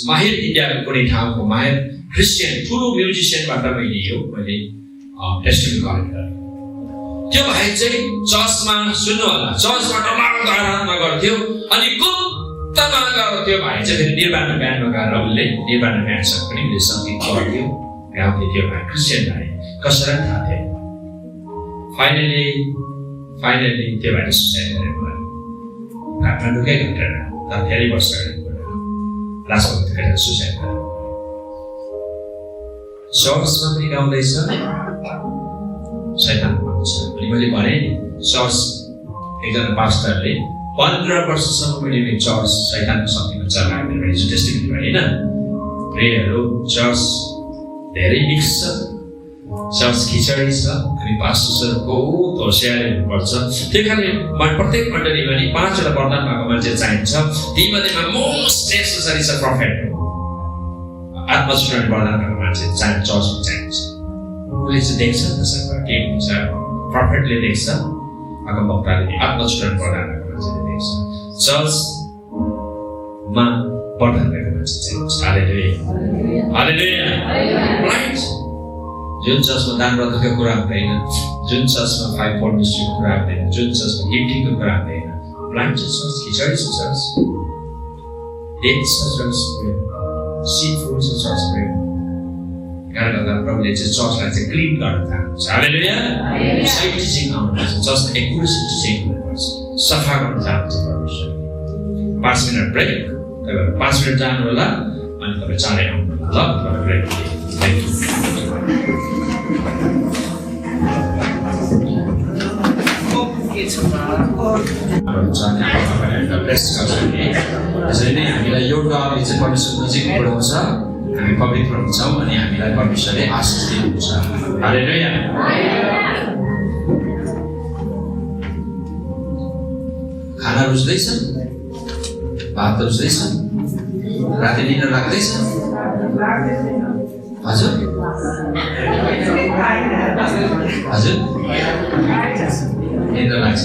माहिर इन्डियाको कुनै ठाउँको माहिर क्रिस्चियन ठुलो म्युजिशियनबाट मैले टेस्टिङ गरेँ त्यो भाइ चाहिँ चर्चमा सुन्नु होला चर्चमा डरलाग्दो आराधना गर्थ्यो अनि गुप्तमा गएर त्यो भाइ चाहिँ फेरि निर्वाणा ब्यान्डमा गएर उसले निर्वाणा ब्यान्डसँग पनि उसले सङ्गीत गर्थ्यो गाउँथ्यो त्यो भाइ क्रिस्चियन भाइ कसैलाई थाहा थिएन फाइनली त्यो भाइले सुसाइड गरेको काठमाडौँकै घटना तर धेरै वर्ष अगाडिको कुरा लास्ट भएर सुसाइड गरेको चर्चमा पनि गाउँदैछ शैतानको मान्छ अनि मैले भने चर्च एकजना पास्टरले 15 वर्षसम्म मैले चर्च शैतानको शक्तिमा चलाएको हिजो टेस्टिमनी भने हैन प्रेयरहरु चर्च धेरै मिक्स छ चर्च खिचडी छ अनि पास्टरहरु बहुत होशियार हुनुपर्छ त्यसैले प्रत्येक मण्डलीमा नि 5 वटा वरदान भएको मान्छे चाहिन्छ तीमध्येमा मोस्ट नेसेसरी छ प्रोफेट आत्मस्मरण वरदान भएको मान्छे चाहिन्छ चर्चमा चाहिन्छ उसले चाहिँ देख्छ त्यसमा के हुन्छ प्रोफेटले देख्छ अगमवक्ताले आत्मस्मरण वरदान भएको मान्छेले देख्छ चर्चमा वरदान भएको मान्छे चाहिन्छ हालेलुया राइट जुन चर्चमा दान रथको कुरा हुँदैन जुन चर्चमा 5-4 मिस्ट्रीको कुरा हुँदैन जुन चर्चमा गिफ्टिङको कुरा हुँदैन प्लान्ट चर्च खिचडी church dates church seafood church प्रेम कारण प्रभुले चाहिँ चर्चलाई चाहिँ क्लिन गर्न चाहनुहुन्छ हालेलुया सही टिचिङ आउनुपर्छ चर्चमा एक्युरेसी टिचिङ हुनुपर्छ सफा गर्न चाहनुहुन्छ परमेश्वर 5 मिनेट ब्रेक तपाईहरु 5 मिनेट जानु होला अनि तपाईं चाँडै आउनु होला ल ब्रेक थ्यांक यू त्यसरी नै हामीलाई योगले चाहिँ परमेश्वर नजिक बढाउँछ हामी पवित्र हुन्छौँ अनि हामीलाई परमेश्वरले आशीष दिनुहुन्छ हालेलुया खाना रुच्दैछ भात रुच्दैछ राति डिनर लाग्दैछ हजुर लाग्छ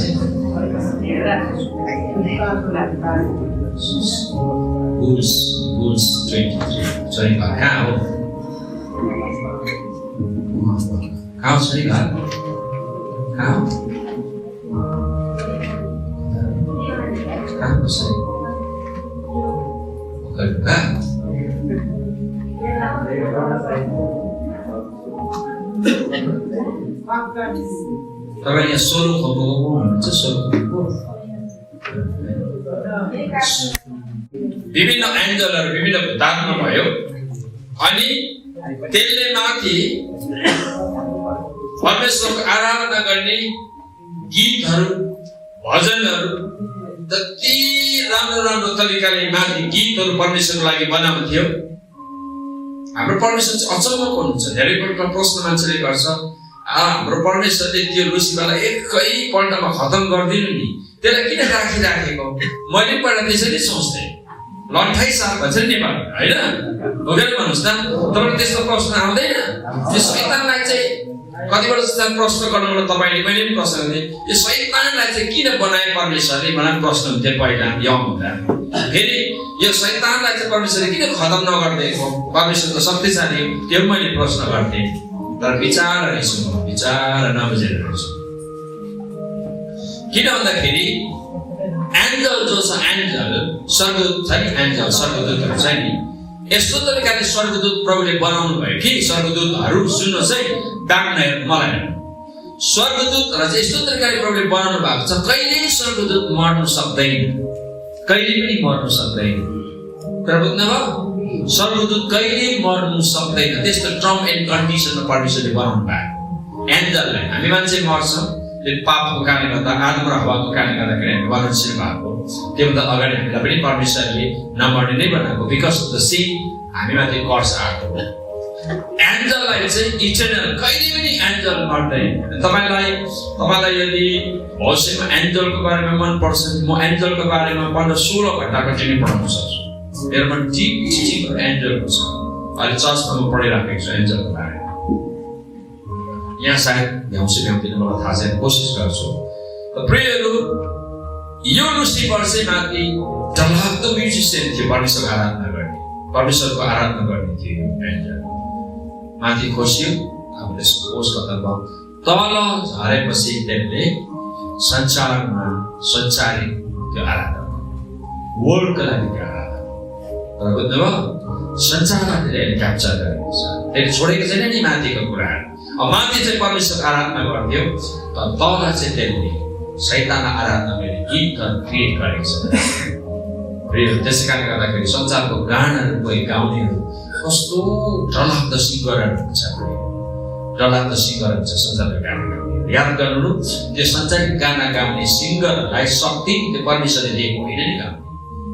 Bulls 23 कहाँ हो छ नि घर कहाँ बस्छ तपाईँ यहाँ 16 खोपको हुनुहुन्छ 16 विभिन्न एन्जलहरू विभिन्न भूतात्मा भयो अनि त्यसले माथि परमेश्वरको आराधना गर्ने गीतहरू भजनहरू जति राम्रो तरिकाले माथि गीतहरू परमेश्वरको लागि बनाउँथ्यो हाम्रो परमेश्वर चाहिँ अचम्मको हुनुहुन्छ धेरैपल्ट प्रश्न मान्छेले गर्छ हाम्रो परमेश्वरले त्यो लुसिफरलाई एकै पल्टमा खतम गरिदिनु नि त्यसलाई किन राखिराखेको मैले पहिला त्यसरी सोच्थेँ 28 साल भन्छ नि नेपाल हैन भोगेर भन्नुस् न तपाईले त्यस्तो प्रश्न आउँदैन यो शैतानलाई चाहिँ कतिवटा जस्ता प्रश्न गर्नुबाट तपाईले मैले पनि प्रश्न गर्थे यो शैतानलाई चाहिँ किन बनाए परमेश्वरले मलाई प्रश्न हुन्थ्यो पहिला यङ हुँदा फेरि यो शैतानलाई चाहिँ परमेश्वरले किन खतम नगर्दिएको परमेश्वर त शक्तिशाली त्यो मैले प्रश्न गर्थे तर विचार रहेछु म विचार नबुझेर रहेछु किन भन्दाखेरि एन्जल जो छ एन्जल स्वर्गदूत छ नि एन्जल स्वर्गदूतहरू छ नि यस्तो तरिकाले स्वर्गदूत प्रभुले बनाउनु भयो कि स्वर्गदूतहरू सुन्नुहोस् है डाक्न मलाई स्वर्गदूतहरूलाई चाहिँ यस्तो तरिकाले प्रभुले बनाउनु भएको छ कहिल्यै स्वर्गदूत मर्नु सक्दैन कहिले पनि मर्नु सक्दैन तर बुझ्नुभयो स्वर्गदूत कहिल्यै मर्नु सक्दैन त्यस्तो टर्म एन्ड कन्डिसनमा परमेश्वरले बनाउनु भएको एन्जललाई हामी मान्छे मर्छौँ पापको कारणले गर्दा आदम र हवाको कारणले गर्दाखेरि हामी मरणशील भएको त्योभन्दा अगाडि हामीलाई पनि परमेश्वरले नमर्ने नै बनाएको बिकज अफ द सिन हामीमाथि कर्स आएको हो एन्जललाई चाहिँ इटर्नल कहिले पनि एन्जल मर्दैन तपाईलाई यदि भविष्यमा एन्जलको बारेमा मन पर्छ म एन्जलको बारेमा 15-16 घण्टा कन्टिन्यू पढाउन सक्छु मेरोमा डिप एन्जलको छ अहिले चर्चमा म पढिराखेको छु एन्जलको बारेमा यहाँ सायद भ्याउँदिन मलाई थाहा छैन कोसिस गर्छु प्रियहरू यो लुसिफर चाहिँ माथि डरलाग्दो म्युजिसियन थियो परमेश्वरको आराधना गर्ने थियो यो एन्जल माथि खोसियो अब त्यसको कोष खतम तल झरेपछि त्यसले संसारमा सञ्चारित त्यो आराधना वर्ल्डको लागि त्यो आराधना तर बुझ्नुभयो संसारमा त्यसले क्याप्चर गरेको छ त्यसले छोडेको छैन नि माथिको कुराहरू अब माथि चाहिँ परमेश्वर आराधना गर्थ्यो तर तल चाहिँ त्यसले शैतान आराधना गर्ने गीतहरू क्रिएट गरेको छ त्यसै कारणले गर्दाखेरि संसारको गानाहरू कोही गाउनेहरू कस्तो डरलाग्दो सिङ्गरहरू हुन्छ संसारको गाना गाउनेहरू याद गर्नु त्यो संसारिक गाना गाउने सिङ्गरहरूलाई शक्ति त्यो परमेश्वरले दिएको होइन नि गाउने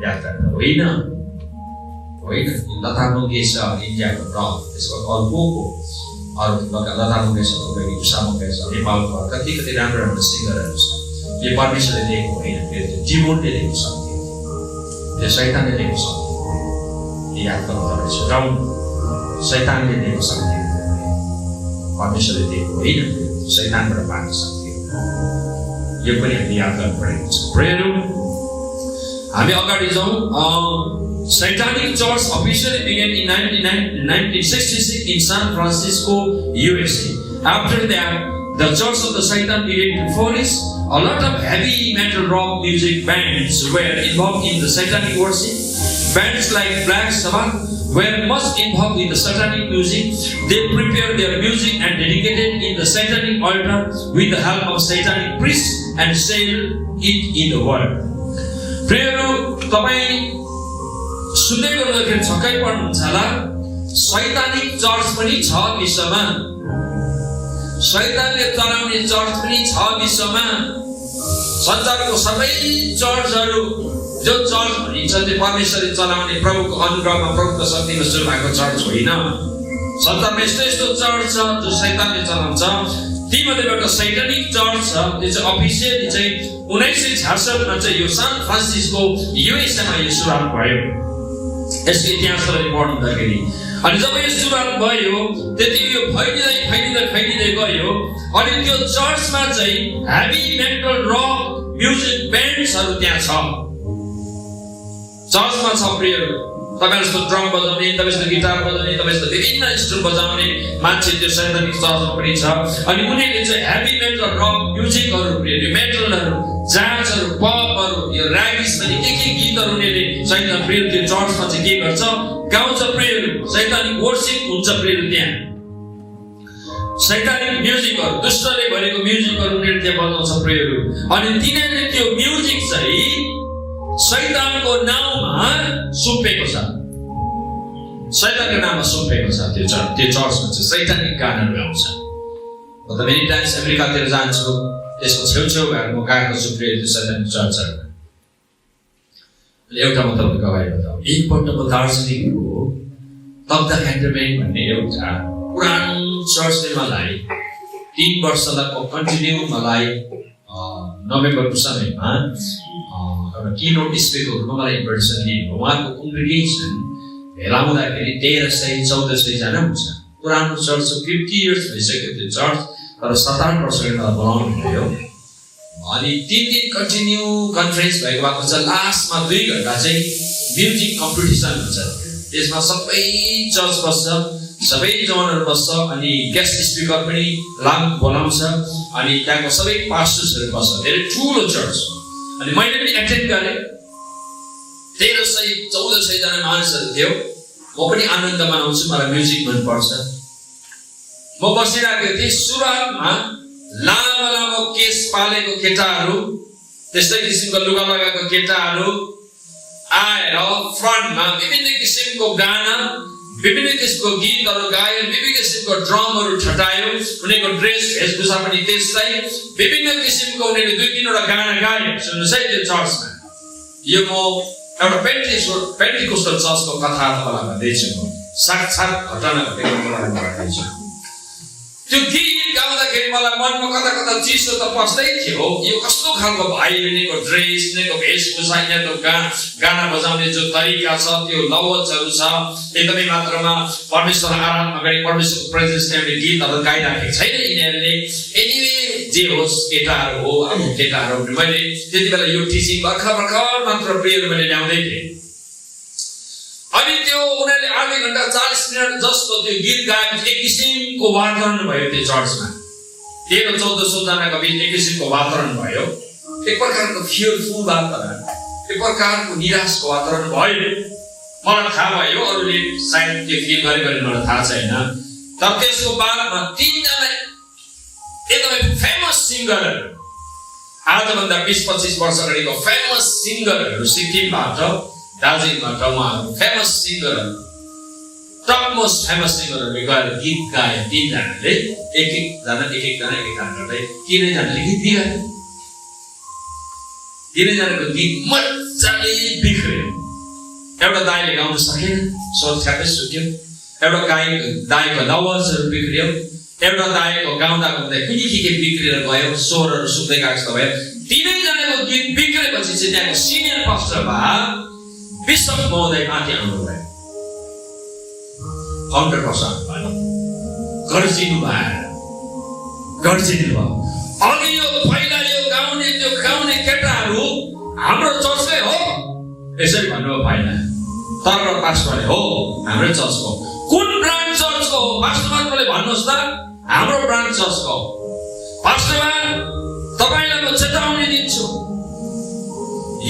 याद गर्नु होइन लता मङ्गेशकर इन्डियाको टप त्यसको अर्कोको अरू लता मङ्गेशकर उषा मङ्गेशकर नेपालको कति राम्रो सिङ्गरहरू छ यो परमेश्वरले दिएको होइन त्यो डिमोनले दिएको शक्ति त्यो शैतानले दिएको शक्ति याद गर्नुपर्छ शैतानले दिएको शक्ति परमेश्वरले दिएको होइन शैतानबाट पाएको शक्ति यो पनि हामीले याद गर्नु परेको छ प्रेयरहरू हामी अगाडि जाउँ Satanic Church officially began in 1966 in San Francisco, USA. After that, the Church of the Satan began to flourish. A lot of heavy metal rock music bands were involved in the satanic worship. Bands like Black Sabbath were much involved in the satanic music. They prepared their music and dedicated in the satanic altar with the help of satanic priests and sell it in the world. Prayer सुन्दै गर्दाखेरि छक्कै पर्नुहुन्छ होला शैतानिक church पनि छ विश्वमा शैतानले चलाउने church पनि छ विश्वमा संसारको सबै चर्चहरू जो चर्च भनिन्छ त्यो परमेश्वरले चलाउने प्रभुको अनुग्रहमा प्रभुको शक्तिमा सुरु भएको चर्च होइन संसारमा यस्तो चर्च छ जो शैतानले चलाउँछ तीमध्येबाट सैटानिक चर्च छ त्यो चाहिँ अफिसियली चाहिँ 1966 मा चाहिँ यो सान फ्रान्सिस्को युएसए मा यो सुरु भयो यसको इतिहासलाई पढ्दाखेरि अनि जब यो सुरुवात भयो त्यति यो फैलिँदै गयो अनि त्यो चर्चमा चाहिँ हेभी मेटल रक म्युजिक ब्यान्ड्सहरू त्यहाँ छ चर्चमा छ प्रियहरू तपाईं जस्तो ड्रम बजाउने तपाईं जस्तो गिटार बजाउने तपाईं जस्तो विभिन्न इन्स्ट्रुमेन्ट बजाउने मान्छे त्यो सैद्धान्तिक चर्चमा पनि छ अनि उनीहरूले चाहिँ हेभी मेटल रक म्युजिकहरू प्रिय मेटलहरू जाजहरू पपहरू यो र्यागिस पनि के गीतहरू उनीहरूले सैद्धान्तिक प्रिय त्यो चर्चमा चाहिँ के गर्छ गाउँछ प्रियहरू सैद्धान्तिक वर्शिप हुन्छ प्रियहरू त्यहाँ सैद्धान्तिक म्युजिकहरू दुष्टले भनेको म्युजिकहरू उनीहरूले त्यहाँ बजाउँछ प्रियहरू अनि तिनीहरूले त्यो म्युजिक चाहिँ शैतानको नाममा सुम्पेको छ शैतानको नाममा सुम्पेको छ त्यो चर्चमा चाहिँ शैतानिक गानाहरू गाउँछ म त मेनी टाइम्स अमेरिकातिर जान्छु त्यसको छेउछेउ भएर म गएको छु प्रिय त्यो शैतानिक चर्चहरूमा एउटा म तपाईँको गवाही बताउँ एकपल्ट म दार्जिलिङको तब्दा क्यान्टनमेन्ट भन्ने एउटा पुरानो चर्चले मलाई 3 वर्षको कन्टिन्यू मलाई नोभेम्बरको समयमा एउटा किनोट स्पिकरको मलाई इन्भिटेसन दिएको उहाँको कङ्ग्रिगेसन भेला हुँदाखेरि 1300-1400 जना हुन्छ पुरानो चर्च 50 इयर्स भइसक्यो त्यो चर्च तर 7-8 वर्षले मलाई बोलाउनु भयो अनि 3 दिन कन्टिन्यू कन्फरेन्स भएको भएको छ लास्टमा 2 घण्टा चाहिँ म्युजिक कम्पिटिसन हुन्छ त्यसमा सबै चर्च बस्छ सबै जवानहरू बस्छ अनि गेस्ट स्पिकर पनि बोलाउँछ अनि त्यहाँको सबै पास्टर्सहरू बस्छ धेरै ठुलो चर्च अनि मैले पनि एटेन्ड गरेँ 1300-1400 जना मानिसहरू थियो म पनि आनन्द मनाउँछु मलाई म्युजिक मन पर्छ म बसिरहेको थिएँ सुरुवातमा लामो केस पालेको केटाहरू त्यस्तै किसिमको लुगा लगाएको केटाहरू आएर फ्रन्टमा विभिन्न किसिमको गाना विभिन्न किसिमको गीतहरू गायो विभिन्न किसिमको ड्रमहरू छटायो उनीहरूको ड्रेस वेशभूषा पनि त्यस्तै विभिन्न किसिमको उनीहरूले 2-3 वटा गाना गाए सुन्नुहोस् है त्यो चर्चमा यो म एउटा पेन्टिकोस्टल चर्चको कथा तपाईँलाई भन्दैछु म साक्षात् घटना घटेको मलाई भन्दैछु त्यो गीत गाउँदाखेरि मलाई मनमा कता चिसो त पस्दै थियो यो कस्तो खालको भाइ बहिनीको ड्रेस यिनीहरूको वेशभूषा यिनीहरूको गाना बजाउने जो तरिका छ त्यो लवजहरू छ एकदमै मात्रामा परमेश्वर आराधना गरी परमेश्वरको प्रेजेन्सले हामीले गीतहरू गाइराखेको छैन यिनीहरूले एनिवे जे होस् केटाहरू हो अब केटाहरू मैले त्यति बेला यो टिचिङ भर्खर मात्र प्रियहरू मैले ल्याउँदै थिएँ अनि त्यो उनीहरूले आधा घण्टा 40 मिनट जस्तो त्यो गीत गाएको एक किसिमको वातावरण भयो त्यो चर्चमा 1300-1400 जनाको बिच एक किसिमको वातावरण भयो एक प्रकारको फियरफुल वातावरण एक प्रकारको निराशको वातावरण भयो मलाई थाहा भयो अरूले सायद त्यो फिल गरे मलाई थाहा छैन तर त्यसको बादमा 3 जना एकदमै फेमस सिङ्गरहरू आजभन्दा 20-25 वर्ष अगाडिको फेमस सिङ्गरहरू सिक्किमबाट दार्जिलिङबाट उहाँहरू फेमस सिङ्गरहरू टप मोस्ट फेमस सिङ्गरहरूले गएर गीत गाए 3 जनाले एक जना गर्दै 3 जनाले गीत गाए 3 जनाको गीत मजाले बिग्रियो एउटा दाइले गाउन सकेन स्वर छ्यापै सुक्यो एउटा दाइको लवजहरू बिग्रियो एउटा दाइको गाउँदा कुनै के बिग्रेर गयो स्वरहरू सुक्दै गएको जस्तो भयो 3 जनाको गीत बिग्रेपछि चाहिँ त्यहाँको सिनियर पास्टर बिशप महोदय माथि आउनुभयो 100% गर्जिनु भयो अघि यो पहिला यो गाउने केटाहरू हाम्रो चर्चकै हो यसरी भन्नुभयो पहिला तर पास्टरले हो हाम्रो चर्चको कुन ब्रान्च चर्चको हो पास्टरले भन्नुहोस् त हाम्रो ब्रान्च चर्चको पास्टर तपाईलाई म चेतावनी दिन्छु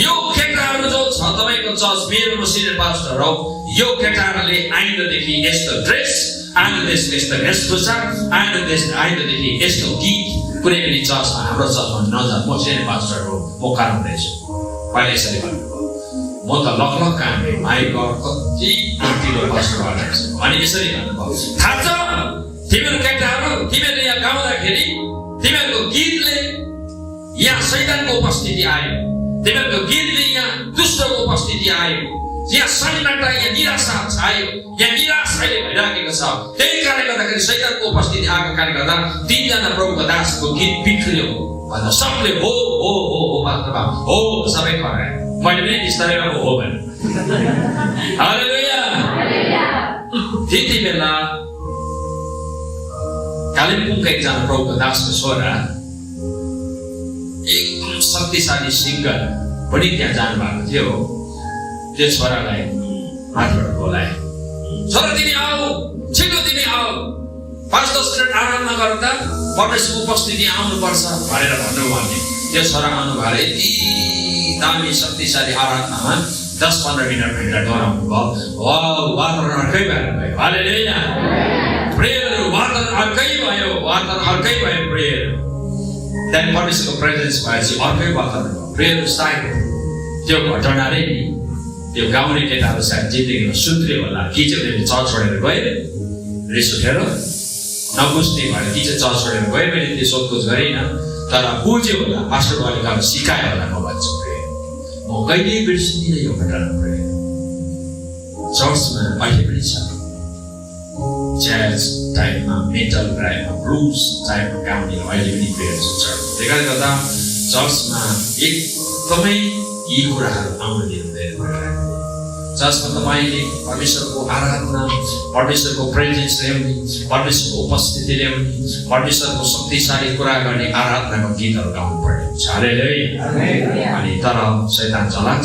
यो केटाहरू जो छ तपाईको चर्च मेरो सिनियर पास्टर हो यो केटाहरूले आइन्दादेखि यस्तो ड्रेस आइन्दादेखि यस्तो वेशभूषा आइन्दादेखि यस्तो गीत कुनै पनि चर्चमा हाम्रो चर्चमा नजा म सिनियर पास्टर हो म कारण हुनेछु पहिला यसरी भन्नुभयो म त लक कामे माइ गड कति ठुलो पास्टर भएछ अनि यसरी भन्नुभयो थाहा छ तिमीहरू केटाहरू तिमीहरूले यहाँ गाउँदाखेरि तिमीहरूको गीतले यहाँ शैतानको उपस्थिति आयो तिमीहरूको गीतले यहाँ दुष्टको उपस्थिति आयो यहाँ सन्नाटा यहाँ निराशा छायो यहाँ निराश अहिले भइराखेको छ त्यही कारणले गर्दाखेरि शैतानको उपस्थिति आएको कारणले गर्दा 3 जना प्रभुको दासको गीत बिग्रियो भन्दा सबले हो मात्रमा हो सबै कराए मैले पनि बिस्तारै हो भने हालेलुया त्यति बेला कालिम्पोङका एकजना प्रभुको दासको छोरा एकदम शक्तिशाली सिङ्गर पनि त्यहाँ जानुभएको थियो। त्यो छोरालाई माथिबाट बोलाए, छोरा तिमी आऊ, छिटो तिमी आऊ, 5-10 मिनट आराम नगर्दा परमेश्वरको उपस्थिति आउनुपर्छ भनेर भन्नुभयो। त्यो छोरा आउनु भएर यति दामी शक्तिशाली आराधनामा 10-15 मिनट भनेर डराउनु भयो। वातावरण अर्कै भएर गयो। हालेलुया, प्रेयरहरू वातावरण अर्कै भयो, वातावरण अर्कै भयो प्रेयर। त्यहाँदेखि परमेश्वरको प्रेजेन्स भएपछि अर्कै वातावरण भयो, प्रेयर स्टार्ट। त्यो घटनाले नि त्यो गाउँले केटाहरू सायद जिन्दगीमा सुत्रे होला कि चाहिँ चर्च छोडेर गए, रिस उठेर नबुझ्ने भएर कि चाहिँ चर्च छोडेर गए। मैले त्यो सोधखोज गरिनँ, तर बुझ्यो होला, पास्टर बालिकाले सिकायो होला। म भन्छु प्रेयर म कहिल्यै बिर्सिदिनँ यो घटना। प्रेयर चर्चमा अहिले पनि छ, ज्याज टाइपमा, मेटल टाइपमा, ब्लुज टाइपमा गाउने अहिले पनि प्रेयर छ। त्यही कारणले गर्दा चर्चमा एकदमै यी कुराहरू आउन दिनुहुँदैन। चर्चमा तपाईँले परमेश्वरको आराधना, परमेश्वरको प्रेजेन्स ल्याउने, परमेश्वरको उपस्थिति ल्याउने, परमेश्वरको शक्तिशाली कुरा गर्ने आराधनाको गीतहरू गाउनु पर्ने हुन्छ। हालेलुया। अनि तर शैतान चलाक छ,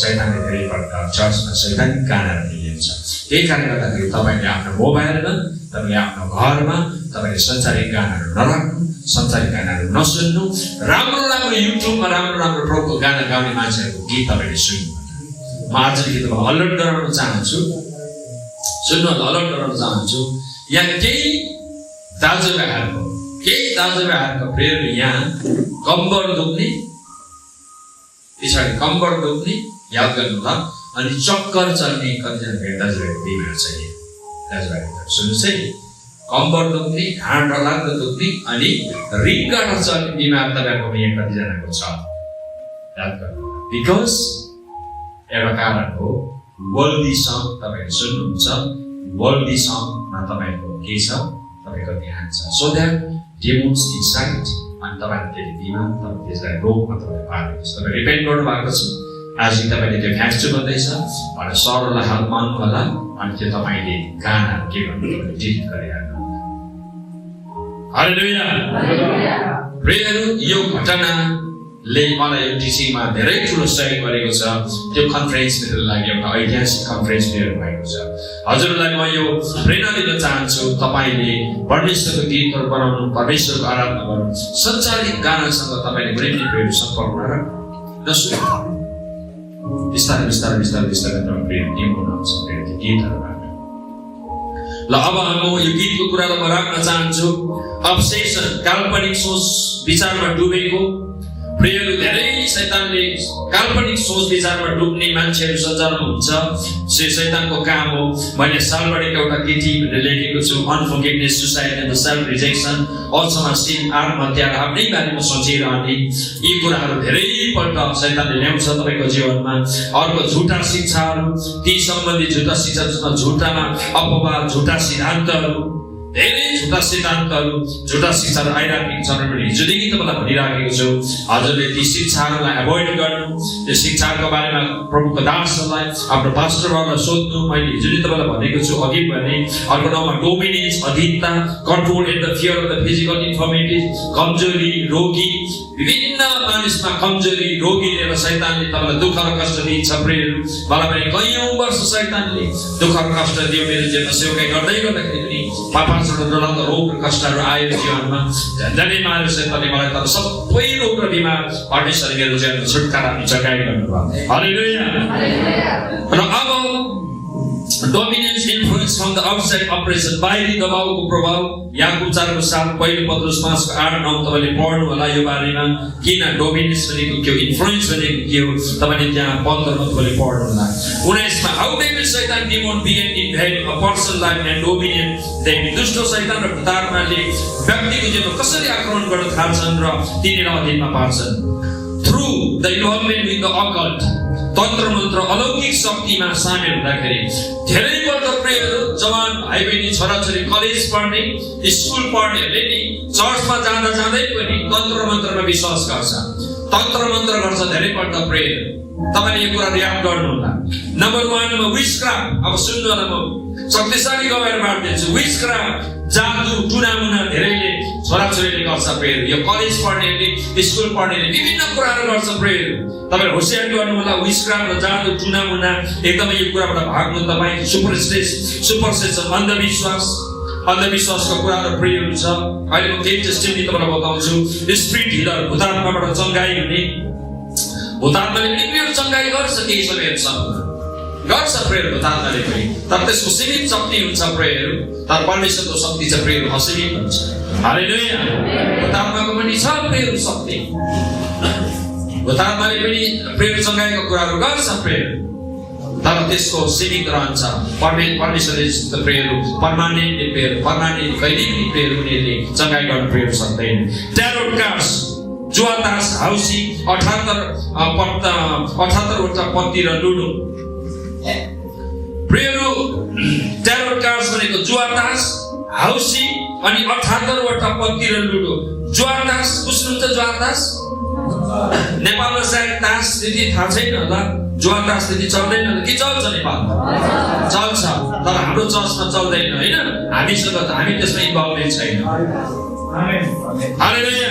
शैतानले धेरैपल्ट चर्चमा शैतानिक गानाहरू ल्याउँछ। त्यही कारणले गर्दाखेरि तपाईँले आफ्नो मोबाइलमा, तपाईँले आफ्नो घरमा तपाईँले संसारिक गानाहरू नराख्नु, संसारिक गानाहरू नसुन्नु। राम्रो राम्रो युट्युबमा राम्रो राम्रो प्रभुको गाना गाउने मान्छेहरूको गीत तपाईँले सुन्नु। म आजदेखि तपाईँलाई अलर्ट गराउन चाहन्छु, सुन्नु, अलर्ट गराउन चाहन्छु। यहाँ केही दाजुभाइहरूको प्रेयर यहाँ कम्बर दुख्ने, पछाडि कम्बर दुख्ने याद गर्नु ल, अनि चक्कर चल्ने कतिजना दाजुभाइको बिमार छ। दाजुभाइहरू सुन्नुहोस् है, कम्बर दुख्ने, ढाड डरलाग्दो दुख्ने अनि रिङ्गटा चल्ने बिमार तपाईँको यहाँ कतिजनाको छ, याद गर्नु। बिकज एउटा कारण हो वर्ल्डी सङ तपाईँले सुन्नुहुन्छ, वर्ल्डी सङमा तपाईँको के छ, तपाईँको ध्यान छ। सो द्याट डेमोन्स इनसाइड, अनि तपाईँले त्यसले बिमार, तपाईँ त्यसलाई रोगमा तपाईँले पार्नुहुन्छ। तपाईँ रिपेन्ट गर्नु भएको छ, आज तपाईँले त्यो फ्याक्चर गर्दैछ भनेर सरलाई हाल मान्नु होला। अनि त्यो तपाईँले गानाहरू के गर्नु, तपाईँले डिलिट गरिहाल्नु। हालेलुया। प्रेयरहरू यो घटनाले मलाई यो टिचिङमा धेरै ठुलो सहयोग गरेको छ। त्यो कन्फरेन्स मेरो लागि एउटा ऐतिहासिक कन्फरेन्स मेरो भएको छ। हजुरलाई म यो प्रेरणा दिन चाहन्छु, तपाईँले परमेश्वरको गीतहरू बनाउनु, परमेश्वरको आराधना गर्नु, संसारिक गानासँग तपाईँले कुनै पनि प्रेयर सम्पर्कमा नसुन्नु। बिस्तारै बिस्तारै बिस्तारै बिस्तारै तपाईँ प्रेयर निभाउनुहुन्छ त्यो गीतहरूबाट। ल अब म यो गीतको कुरालाई म राख्न चाहन्छु। अब्सेसन, काल्पनिक सोच विचारमा डुबेको प्रेयरहरू धेरै शैतानले काल्पनिक सोच विचारमा डुब्ने मान्छेहरू संसारमा हुन्छ। शैतानको काम हो। मैले सालबाट एउटा केटी भनेर लेखेको छु, unforgiveness, suicide and the self rejection, अल्समा सिन, आत्महत्या, आफ्नै बारेमा सोचिरहने, यी कुराहरू धेरैपल्ट शैतानले ल्याउँछ तपाईँको जीवनमा। अर्को झुटा शिक्षाहरू, ती सम्बन्धी झुटा शिक्षा, झुटामा अपवाद, झुटा सिद्धान्तहरू, धेरै झुटा सिद्धान्तहरू, झुटा शिक्षाहरू आइराखेको छन्। मैले हिजोदेखि तपाईँलाई भनिराखेको छु, हजुरले ती शिक्षाहरूलाई एभोइड गर्नु। त्यो शिक्षाको बारेमा प्रभुको दासहरूलाई, आफ्नो पास्टरहरूलाई सोध्नु। मैले हिजो तपाईँलाई भनेको छु, अघि भने अर्को ठाउँमा डोमिनेन्स, अधीनता, control in the fear of the physical infirmities, कमजोरी, रोगी, विभिन्न मानिसमा कमजोरी, रोगी लिएर शैतानले तपाईँलाई दुःख र कष्ट दिन्छ। प्रेयरहरू मलाई पनि कैयौँ वर्ष शैतानले दुःख र कष्ट दियो। मेरो जीवनमा सेवकाई गर्दै गर्दाखेरि पनि डरलाग्दो रोग र कष्टहरू आयो जीवनमा, झन्झनै मार्यो शैतानले मलाई। तर सबै रोग र बिमार परमेश्वरले मेरो जीवनमा छुटकारा अनि जगाइ गर्नुभयो। हालेलुया। र अब dominance, influence from the outside oppression, बाहिरी दबाउको प्रभाव। याकुब 4:7, पहिलो पत्रुस 5:8-9 तपाईँले पढ्नु होला यो बारेमा। किन डोमिनेन्स भनेको के हो, इन्फ्लुएन्स भनेको के हो, तपाईँले त्यहाँ 15मा तपाईँले पढ्नु होला। 19मा हाउ डेभिल शैतान demon began invade a person life and dominate them. दुष्ट शैतान र पितात्माले व्यक्तिको जीवनमा कसरी आक्रमण गर्न थाल्छन् र तिनीलाई अधीनमा पार्छन्। Through the involvement with the occult, तन्त्र मन्त्र, अलौकिक शक्तिमा सामेल हुँदाखेरि धेरैपल्ट प्रेयरहरू जवान भाइ बहिनी, छोराछोरी, कलेज पढ्ने, स्कुल पढ्नेहरूले नि चर्चमा जाँदा जाँदै पनि तन्त्र मन्त्रमा विश्वास गर्छ, तन्त्र मन्त्र गर्छ धेरैपल्ट प्रेयर। तपाईँले यो कुरा याद गर्नु होला। नम्बर 1 मा विचक्राफ्ट। अब सुन्नु होला, म शक्तिशाली गएर बाँड्दैछु। विचक्राफ्ट, जादु, टुनामुना धेरैले छोराछोरीले गर्छ प्रेयर। यो कलेज पढ्नेले, स्कुल पढ्नेले विभिन्न कुराहरू गर्छ प्रेयर। तपाईहरु होशियार गर्नु होला। विचक्राफ्ट र जादु, टुनामुना एकदमै यो कुराबाट भाग्नु तपाईँ। सुपरस्टिसन, अन्धविश्वासको कुराहरू प्रेयर हुन्छ। अहिले म केही टेस्टिमनी तपाईलाई बताउँछु। स्पिरिट हिलर, भूतात्माबाट चङ्गाई हुने, भूतात्माले पनि प्रेयर चङ्गाई गर्छ केही समयसम्म गर्छ प्रेयर भूतात्माले पनि, तर त्यसको सीमित शक्ति हुन्छ प्रेयर। तर परमेश्वरको शक्ति चाहिँ प्रेयर असीमित हुन्छ। हालेलुया। भूतात्माको पनि छ प्रेयर शक्ति। भूतात्माले पनि प्रेयर चङ्गाईको कुराहरू गर्छ प्रेयर, तर त्यसको सीमित रहन्छ। परमेश्वरले प्रेयर पर्मानेन्टली प्रेयर, पर्मानेन्टली कहिले पनि प्रेयर उनीहरूले चङ्गाई गर्न प्रेयर सक्दैन। ट्यारोट कार्ड्स, जुवातास, हाउसी, 78 वटा पत्ती र लुडो। प्रेयर ट्यारोट कार्ड्स भनेको जुवातास, हाउसी अनि 78 वटा पत्ती र लुडो। जुवातास बुझ्नुहुन्छ? जुवातास नेपालमा सायद तास त्यति थाहा छैन होला। जुवातास त्यति चल्दैन कि चल्छ? नेपालमा चल्छ, तर हाम्रो चर्चमा चल्दैन होइन। हामीसँग त हामी त्यसमा इन्भल्भमेन्ट छैन। हालेलुया।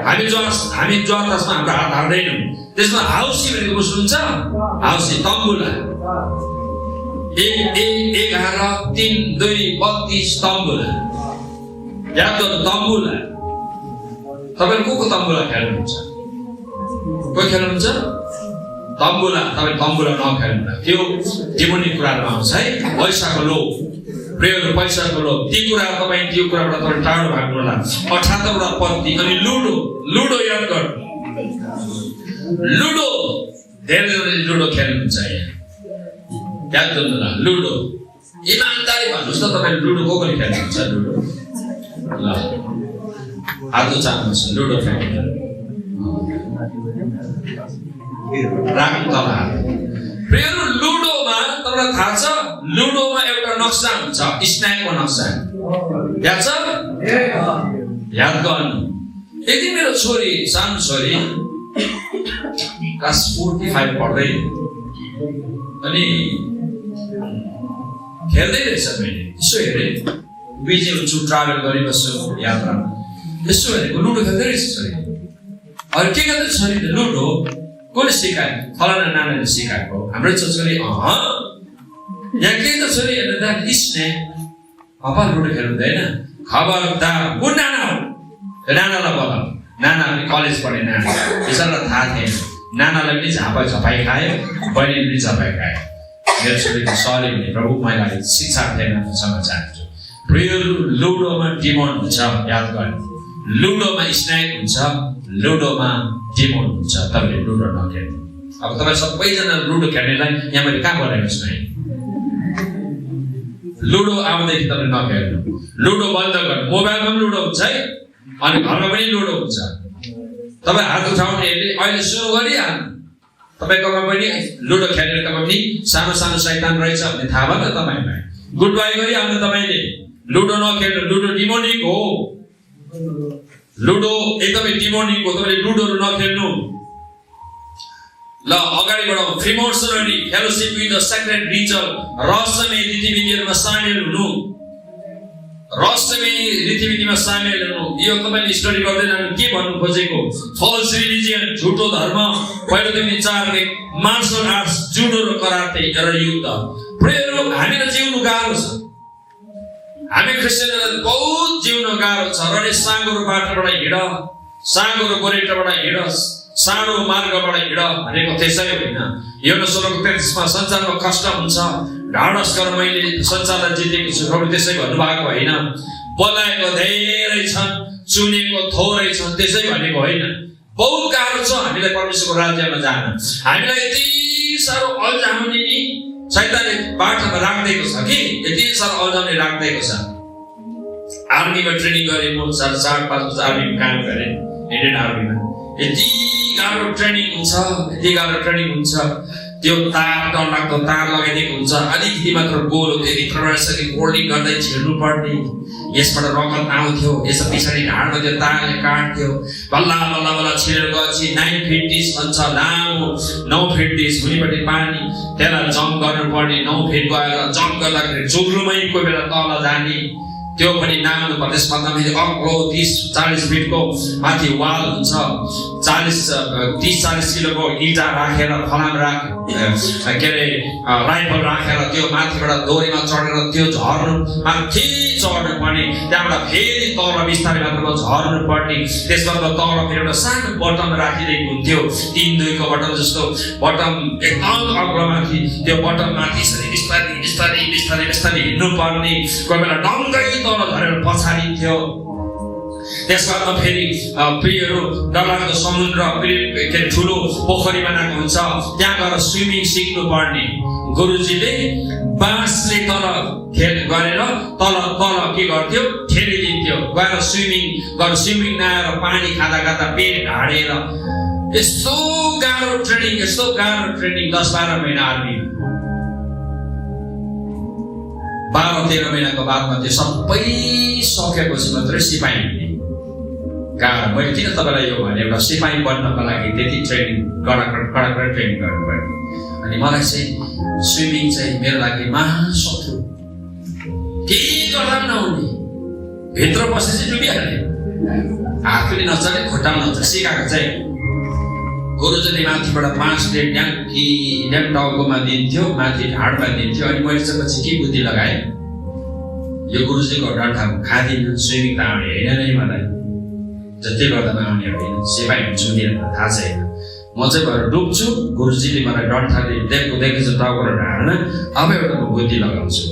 हामी जुवातासमा हाम्रो हात हाल्दैनौँ। त्यसमा हाउसी भनेको बुझ्नुहुन्छ? हाउसी तम्बुला 11, 3, 2, 32 तम्बुला। याद गर्नु तम्बुला। तपाईले को तम्बुला खेल्नुहुन्छ? को खेल्नुहुन्छ? तम्बुला। तपाईले तम्बुला नखेल्नु। त्यो डिमोनिक कुराहरुमा आउँछ है। पैसाको लोभ, प्रेयर पैसाको लोभ, ती कुरा तपाईँ त्यो कुराबाट तपाईँ टाढो भाग्नु होला। 78 वटा पत्ती अनि लुडो। लुडो याद गर्नु। लुडो धेरैले लुडो खेल्नुहुन्छ यहाँ। याद गर्नु होला लुडो। इमानदारी भन्नुहोस् त तपाईँ लुडो को पनि खेल्नुहुन्छ? लुडो ल आदो चाहनुहुन्छ लुडो खेल्नु राख्नु तपाईँ। प्रेयर लुडोमा तपाईलाई थाहा छ? लुडोमा एउटा नक्सा हुन्छ, स्न्याकको नक्सा। याद छ? याद गर्नु। यदि मेरो छोरी, सानो छोरी क्लास 45 पढ्दै अनि खेल्दै रहेछ, मैले यसो हेरेँ, बिजी हुन्छु, ट्राभल गरिबस्छु यात्रामा, यसो हेरेको लुडो खेल्दै रहेछ छोरी। अरू के गर्दै छोरीले? लुडो। कसले सिकायो? फलाना नानाले सिकाएको। हाम्रो छोरी यहाँ के त छोरी हेर्नु त स्नेक अपा लुडो खेल्नुहुँदैन। खबरदार। कुन नाना हो? नानालाई बोला। नाना पनि कलेज पढ्ने नाना, बिचरालाई थाहा थिएन। नानालाई पनि झपाई खायो, बहिनीले पनि झपाई खायो। मेरो छोरीको सरी हुने प्रभु मैले शिक्षा थिएन भन्न चाहन्छु। प्रेयर लुडोमा डिमोन्ड हुन्छ, याद गर्नु। लुडोमा स्न्याक हुन्छ, लुडोमा डिमोन्ड हुन्छ। तपाईँले लुडो नखेल्नु। अब तपाईँ सबैजना लुडो खेल्नेलाई यहाँ मैले कहाँ बोलाएको छु है? लुडो आउँदैछ, तपाईँ नखेल्नु। लुडो बन्द गर्नु। मोबाइलमा पनि लुडो हुन्छ है, अनि घरमा पनि लुडो हुन्छ। तपाईँ हात उठाउनेहरूले अहिले सुरु गरिहाल्नु। तपाईँकोमा पनि लुडो खेल्नेको पनि सानो सानो शैतान रहेछ भन्ने थाहा भयो त तपाईँलाई। गुड बाई गरिहाल्नु तपाईँले। लुडो नखेल्नु। लुडो डिमोनिक हो। लुडो एकदमै डिमोनिक हो। तपाईँले लुडोहरू नखेल्नु। ल अगाडि बढाउँ। Freemasonry fellowship with the secret ritual. रहस्यमय रीतिविधिहरूमा सामेल हुनु। रहस्यमय रीतिविधिमा सामेल हुनु। यो तपाईँले स्टडी गर्दै जानु। के भन्नु खोजेको? फल्स रिलिजियन, झुटो धर्म, पहिलोदेखि 4 मार्शल आर्ट्स, जुडो र कराते र युद्ध। प्रेयर हामीलाई जिउनु गाह्रो छ। हामी क्रिस्चियनहरुलाई बहुत जिउनु गाह्रो छ। रने साँगोरो बाटोबाट हिँड, साँगोरो गोरेटोबाट हिँड, सानो मार्गबाट हिँड भनेको त्यसै होइन। योना 16:33 मा संसारमा कष्ट हुन्छ, ढाडस गर, मैले संसारलाई जितेको छु। प्रभु त्यसै भन्नुभएको होइन। बोलाएको धेरै छन्, चुनेको थोरै छन्, त्यसै भनेको होइन। बहुत गाह्रो छ हामीलाई परमेश्वरको राज्यमा जान। हामीलाई यति साह्रो अल्झाउने नि शैतानले बाटोमा राख्दिएको छ कि यति साह्रो अल्झाउने राख्दिएको छ। आर्मीमा ट्रेनिङ गरेँ म, 4.5 वर्ष आर्मीमा काम गरेँ, इन्डियन आर्मीमा। यति गाह्रो ट्रेनिङ हुन्छ, यति गाह्रो ट्रेनिङ हुन्छ। त्यो तार डरलाग्दो तार लगाइदिएको हुन्छ, अलिकति मात्र गोलो, त्यो भित्रबाट यसरी फोल्डिङ गर्दै छिर्नु पर्ने, यसबाट रगत आउँथ्यो, यसो पछाडि ढाडमा त्यो तारले काट्थ्यो, बल्ल बल्ल बल्ल छिरेर गएपछि 9 फिट डिस भन्छ, लामो 9 फिट डिस, भुलिपट्टि पानी, त्यसलाई जम्प गर्नुपर्ने, 9 फिट गएर जम्प गर्दाखेरि जोग्रोमै कोही बेला तल जाने, त्यो पनि नाम्नु पर्ने। त्यसमा अग्लो 30-40 फिटको माथि वाल हुन्छ, 30-40 किलोको इँटा राखेर, फलाम के अरे राइफल राखेर त्यो माथिबाट दोरीमा चढेर त्यो झर्नु, माथि चढ्नु पर्ने, त्यहाँबाट फेरि तल बिस्तारै मात्रामा झर्नु पर्ने। त्यसबाट तल फेरि एउटा सानो बटम राखिदिएको हुन्थ्यो, 3-2 को बटम जस्तो बटम, एकदम अग्लो माथि, त्यो बटम माथि यसरी बिस्तारै बिस्तारै बिस्तारै बिस्तारै हिँड्नु पर्ने, कोही बेला डङ्गै तल झरेर पछाडिन्थ्यो। त्यसबाट फेरि प्रियहरू डरलाग्दो समुद्र, के ठुलो पोखरी बनाएको हुन्छ, त्यहाँ गएर स्विमिङ सिक्नु पर्ने। गुरुजीले बाँसले तल गरेर तल के गर्थ्यो, ठेलिदिन्थ्यो, गएर स्विमिङ नआएर पानी खाँदा खाँदा पेट ढाडेर। यस्तो गाह्रो ट्रेनिङ 10-12 महिना आर्मी, 12-13 महिनाको बादमा त्यो सबै सकेपछि मात्रै सिपाही हुने। गाह्रो। मैले किन तपाईँलाई यो भने, एउटा सिपाही बन्नको लागि त्यति ट्रेनिङ कडा ट्रेनिङ गर्नुपर्ने। अनि मलाई चाहिँ स्विमिङ चाहिँ मेरो लागि महाशत्रु, केही गर्दा पनि नहुने, भित्र बसेपछि डुबिहाल्ने, आफूले नचले खुट्टामा नचले। सिकाएको चाहिँ गुरुजीले माथिबाट 5 प्लेट ड्याम टाउकोमा दिन्थ्यो, माथि ढाडमा दिन्थ्यो। अनि मैले चाहिँ पछि के बुद्धि लगाएँ, यो गुरुजीको डन्ठा खाँदिनँ, स्विमिङ त आउने होइन नै, मलाई जति गर्दा पनि आउने होइन, सिपाही हुन्छु दिएर थाहा छैन, म चाहिँ भएर डुब्छु। गुरुजीले मलाई डन्ठाले देखेछु टाउको र ढाडमा, अब एउटा म बुद्धि लगाउँछु।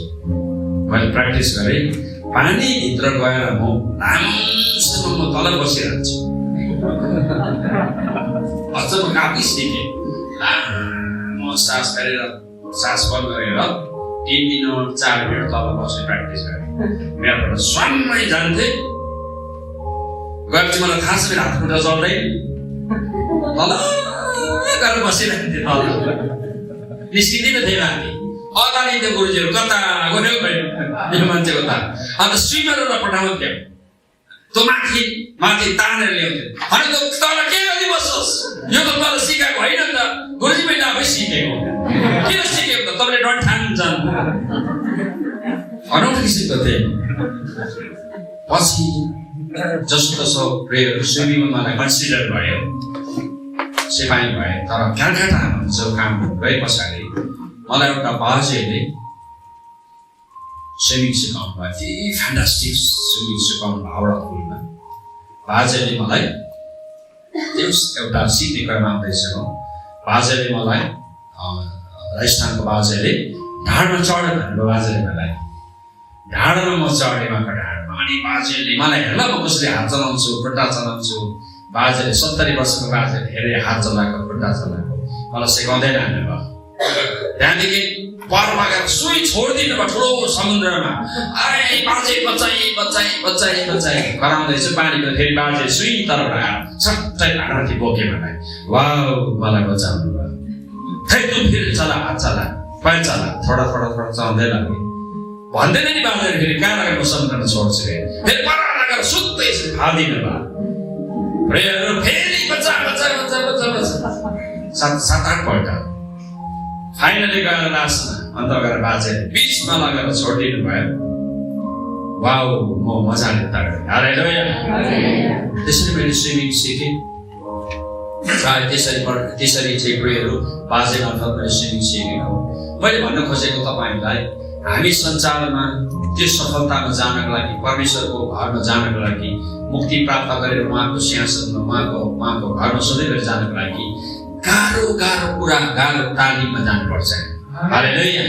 मैले प्र्याक्टिस गरेँ, पानीभित्र गएर म लामोसम्म तल बसिरहन्छु। अझ म काफी सिकेँ, लामो सास फेरेर सास बन्द गरेर 3 मिनट 4 मिनट तल बस्ने प्र्याक्टिस गरेँ। मेरोबाट स्वाम्मै जान्थे, गएपछि मलाई थाहा छ मेरो हात खुट्टा चल्दैन, तल गरेर बसिरहेको थिएँ, तल निस्किँदैन थिएँ माथि। अगाडि त्यो गुरुजीहरू कता गयो यो मान्छेको त, अन्त स्विमरहरूलाई पठाउँथ्यो, त्यो माथि तानेर ल्याउँथ्यो। अनि त तल के गरी बस्छस्, यो त तल सिकाएको होइन नि त, गुरुजी मैले आफै सिकेको, किन सिकेको त, तपाईँले डन्ठान जान्नु। अनौठो किसिमको थिएँ। पछि जस्तो तसो प्रेयर स्विमिङमा मलाई कन्सिडर भयो, सिपाही भए। तर कलकत्तामा जो काम गए पछाडि मलाई एउटा बाजेले स्विमिङ सिकाउनु भयो, यति फ्यान्टास्टिक स्विमिङ सिकाउनु भयो। हाउडा पुलमा बाजेले मलाई त्यो एउटा सिक्ने क्रममा आउँदैछ, बाजेले मलाई राजस्थानको बाजेले ढाडमा चढ्यो भनेको, बाजेले मलाई ढाडमा म चढेँ, उहाँको ढाडमा। अनि बाजेले मलाई हेर्ला म कसरी हात चलाउँछु, खुट्टा चलाउँछु। बाजेले 70 वर्षको बाजेले हेरे हात चलाएको, खुट्टा चलाएको, मलाई सिकाउँदै लानु भयो। त्यहाँदेखि परमा गएर सुई छोडिदिनु भयो ठुलो समुद्रमा। अरे बाजे बचाइ कराउँदैछु पानीको, फेरि बाजे सुई तलबाट आएर सट्टै ढाडमाथि बोके मलाई, वाउ मलाई बचाउनु भयो। फेरि फेरि चला, हात चला, पानी चला, थोडा चलाउँदै लाग्यो। भन्दैन नि बाजेले, फेरि कहाँ लगेर समुद्रमा छोड्छु, फेरि पर लगेर सुत्दै फालिदिनु भयो। फेरि बचा 7-8 पल्ट। फाइनली गएर लास्टमा अन्त गएर बाजेले बिचमा लगेर छोडिदिनु भयो। वाउ, म मजाले तरेँ। हालेलुया। त्यसरी मैले स्विमिङ सिकेँ। त्यसरी चाहिँ प्रियहरू बाजे मार्फत मैले स्विमिङ सिकेको। मैले भन्न खोजेको तपाईँलाई, हामी संसारमा त्यो सफलतामा जानको लागि, परमेश्वरको घरमा जानको लागि, मुक्ति प्राप्त गरेर उहाँको सिंहासनमा, उहाँको घरमा सधैँ जानको लागि गाह्रो कुरा, गाह्रो तालिममा जानुपर्छ। हालेलुया।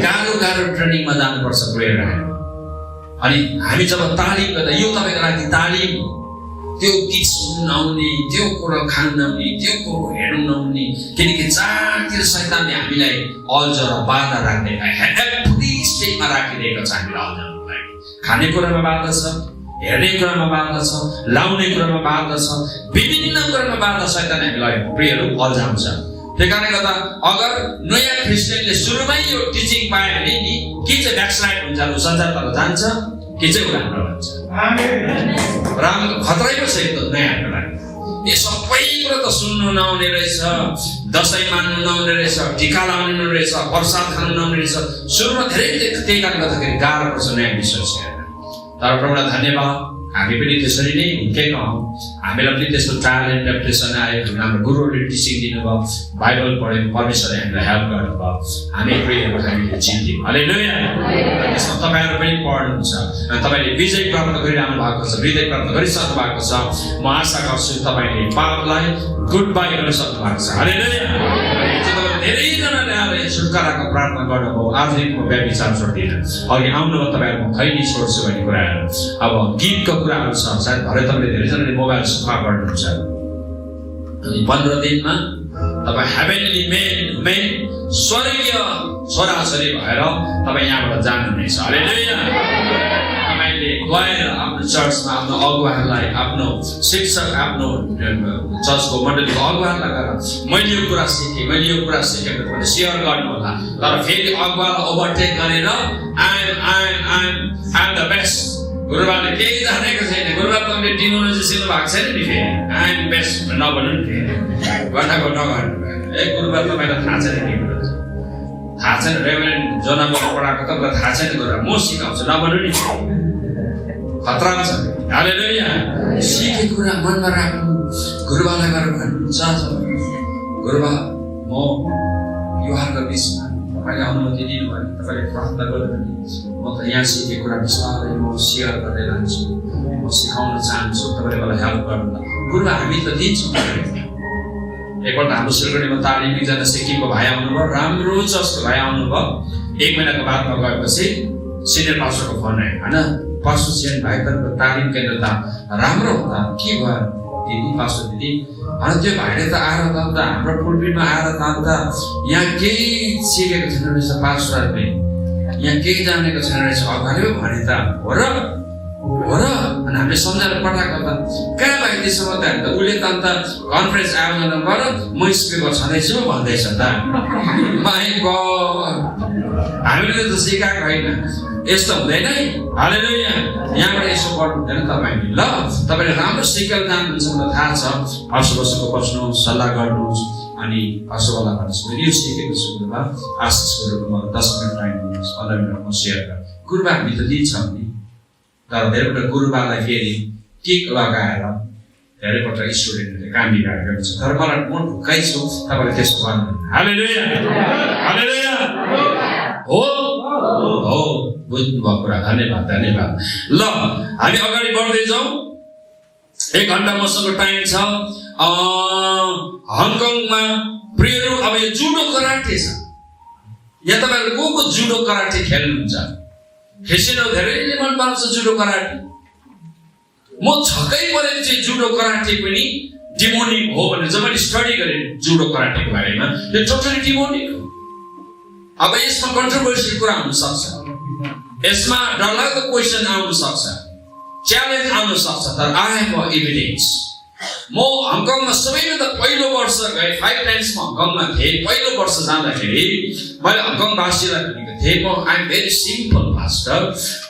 गाह्रो ट्रेनिङमा जानुपर्छ प्रेरणा। अनि हामी जब तालिम गर्दा, यो तपाईँको लागि तालिम हो। त्यो गीत सुन्नु नआउने, त्यो कुरो खानु नआउने, त्यो कुरो हेर्नु नआउने, किनकि चारतिर शैतानले हामीलाई अल्झ र बाधा राख्ने, एभ्री स्टेजमा राखिदिएको छ हामीलाई अल्झाउनको लागि। खानेकुरामा बाधा छ, हेर्ने कुरामा बाधा छ, लाउने कुरामा बाधा छ, विभिन्न कुरामा बाधा शैतान हामीलाई प्रियहरू अल्झाउँछ। त्यही कारणले गर्दा अगर नयाँ क्रिस्चियनले सुरुमै यो टिचिङ पायो भने नि के चाहिँ ब्याकस्लाइड हुन्छ, संसारतर्फ जान्छ के चाहिँ राम्रो हुन्छ। राम्रो खतरै पो छ यो नयाँको लागि। यो सबै कुरो त सुन्नु नआउने रहेछ, दसैँ मान्नु नआउने रहेछ, टिका लाउनु नआउने रहेछ, प्रसाद खानु नआउने रहेछ। सुरुमा धेरै त्यही कारणले गर्दाखेरि गाह्रो पर्छ नयाँ विश्वास हेर्न। तर प्रभुलाई धन्यवाद, हामी पनि त्यसरी नै हुर्केका हौँ। हामीलाई पनि त्यस्तो ट्रायल इन्टरप्रिटेसन आयो, हाम्रो गुरुहरूले टिचिङ दिनुभयो, बाइबल पढ्यौँ, परमेश्वरले हामीलाई हेल्प गर्नुभयो, हामी प्रेयरमा हामीले जित्यौँ। हालेलुया। त्यसमा तपाईँहरू पनि पढ्नुहुन्छ, तपाईँले विजय प्राप्त गरिरहनु भएको छ, विजय प्राप्त गरिसक्नु भएको छ। म आशा गर्छु तपाईँले पापलाई गुड बाई गर्न सक्नु भएको छ। हालेलुया। धेरैजनाले आएर छुटकाराको प्रार्थना गर्नुभयो। आजदेखि म व्यभिचार छोड्दिनँ, अघि आउनुभयो तपाईँहरू, म खैनी छोड्छु भन्ने कुराहरू। अब गीतको कुराहरू छ, सायद भरे तपाईँले धेरैजनाले मोबाइल सफा गर्नुहुन्छ। अनि 15 दिनमा तपाईँ हेभेनली मेन स्वर्गीय छोराछोरी भएर तपाईँ यहाँबाट जानुहुनेछ। हालेलुया। तपाईँले गएर आफ्नो चर्चमा आफ्नो अगुवाहरूलाई, आफ्नो शिक्षक, आफ्नो चर्चको मण्डलीको अगुवाहरूलाई गएर मैले यो कुरा सिकेँ भने सेयर गर्नु होला। तर फेरि अगुवालाई ओभरटेक गरेर आइएम द बेस्ट, गुरुबाले केही जानेको छैन, गुरुबा तपाईँले टिमोलोजी सिक्नु भएको छैन नि, फेरि आइएम बेस्ट नभन्नु नि, फेरि गर्नको नगर्नु। गुरुबा तपाईँलाई थाहा छैन टिमोलोजी, थाहा छैन, रेभरेन्ड जोनाबाट पढाएको तपाईँलाई थाहा छैन, गुरुबा म सिकाउँछु नभन्नु नि, खतरा छ। हालेलुया। सिकेको कुरा मनमा राख्नु, गुरुबालाई गएर भन्नुहुन्छ, गुरुबा म युवाहरूको बिचमा तपाईँले अनुमति दिनु भने, तपाईँले प्रार्थना गर्नु भने म त यहाँ सिकेको कुरा बिस्तारै म सेयर गर्दै लान्छु, म सिकाउन चाहन्छु, तपाईँले मलाई हेल्प गर्नु। गुरुबा हामी त दिन्छौँ। एकपल्ट हाम्रो सिलगढीमा तालिम एकजना सिक्किमको भाइ आउनुभयो, राम्रो चर्चको भाइ आउनुभयो। 1 महिनाको बादमा गएपछि सिनियर पास्टरको फोन आयो, होइन पास्टर सिएन भाइ तपाईँको तालिम केन्द्र त राम्रो हो त, के भयो दिदी, पास्टर दिदी? अनि त्यो भाइले त आएर त हाम्रो पुलपिटमा आएर त यहाँ केही सिकेको छैन रहेछ, पास्टरले यहाँ केही जानेको छैन रहेछ, अगाडि भने त हो र? अनि हामीले सम्झाएर पठाएको त कहाँ भाइ त्यसो त उसले त अन्त कन्फरेन्स आयोजना गर म स्पिकर छँदैछु भन्दैछ त। हामीले त सिकाएको होइन, यस्तो हुँदैन है। हालेलुया। यहाँबाट यसो गर्नु हुँदैन तपाईँले, ल तपाईँले राम्रो सिकेर जानुहुन्छ मलाई थाहा छ। हर्षवर्षको बस्नुहोस्, सल्लाह गर्नुहोस्, अनि हर्षवाला भन्नुहोस् यो सिकेको छु गुरुबा, आशिषको रूपमा 10 मिनट टाइम दिनुहोस्, 15 मिनटमा सेयर गर। गुरुबा हामी त दिन्छौँ नि, तर धेरैपल्ट गुरुबालाई फेरि किक लगाएर धेरैपल्ट स्टुडेन्टहरूले काम बिगारेर गर्छ। तर मलाई म ढुक्कै छु तपाईँले त्यसो गर्नु। हालेलुया। हालेलुया। हो बुझ्नु भएको कुरा, धन्यवाद। ल हामी अगाडि बढ्दै जाउँ। 1 घन्टा मसँग टाइम छ। हङकङमा प्रियहरू अब यो जुडो कराटे छ। यहाँ तपाईँहरू को जुडो कराटे खेल्नुहुन्छ? क्रिस्चियनहरू धेरैले मन पराउँछ जुडो कराटे। म छक्कै परेको चाहिँ जुडो कराटे पनि डिमोनिक हो भनेर जब मैले स्टडी गरेँ जुडो कराटेको बारेमा, यो टोटली डिमोनिक हो। अब यसमा कन्ट्रोभर्सियल कुरा हुन सक्छ, यसमा डरलाग्दो क्वेसन आउन सक्छ, च्यालेन्ज आउन सक्छ, तर आई हेभ एभिडेन्स। म हङकङमा सबैभन्दा पहिलो वर्ष गएँ, 5 टाइम्स म हङकङमा थिएँ। पहिलो वर्ष जाँदाखेरि मैले हङकङवासीलाई भनेको थिएँ, म I am very simple pastor,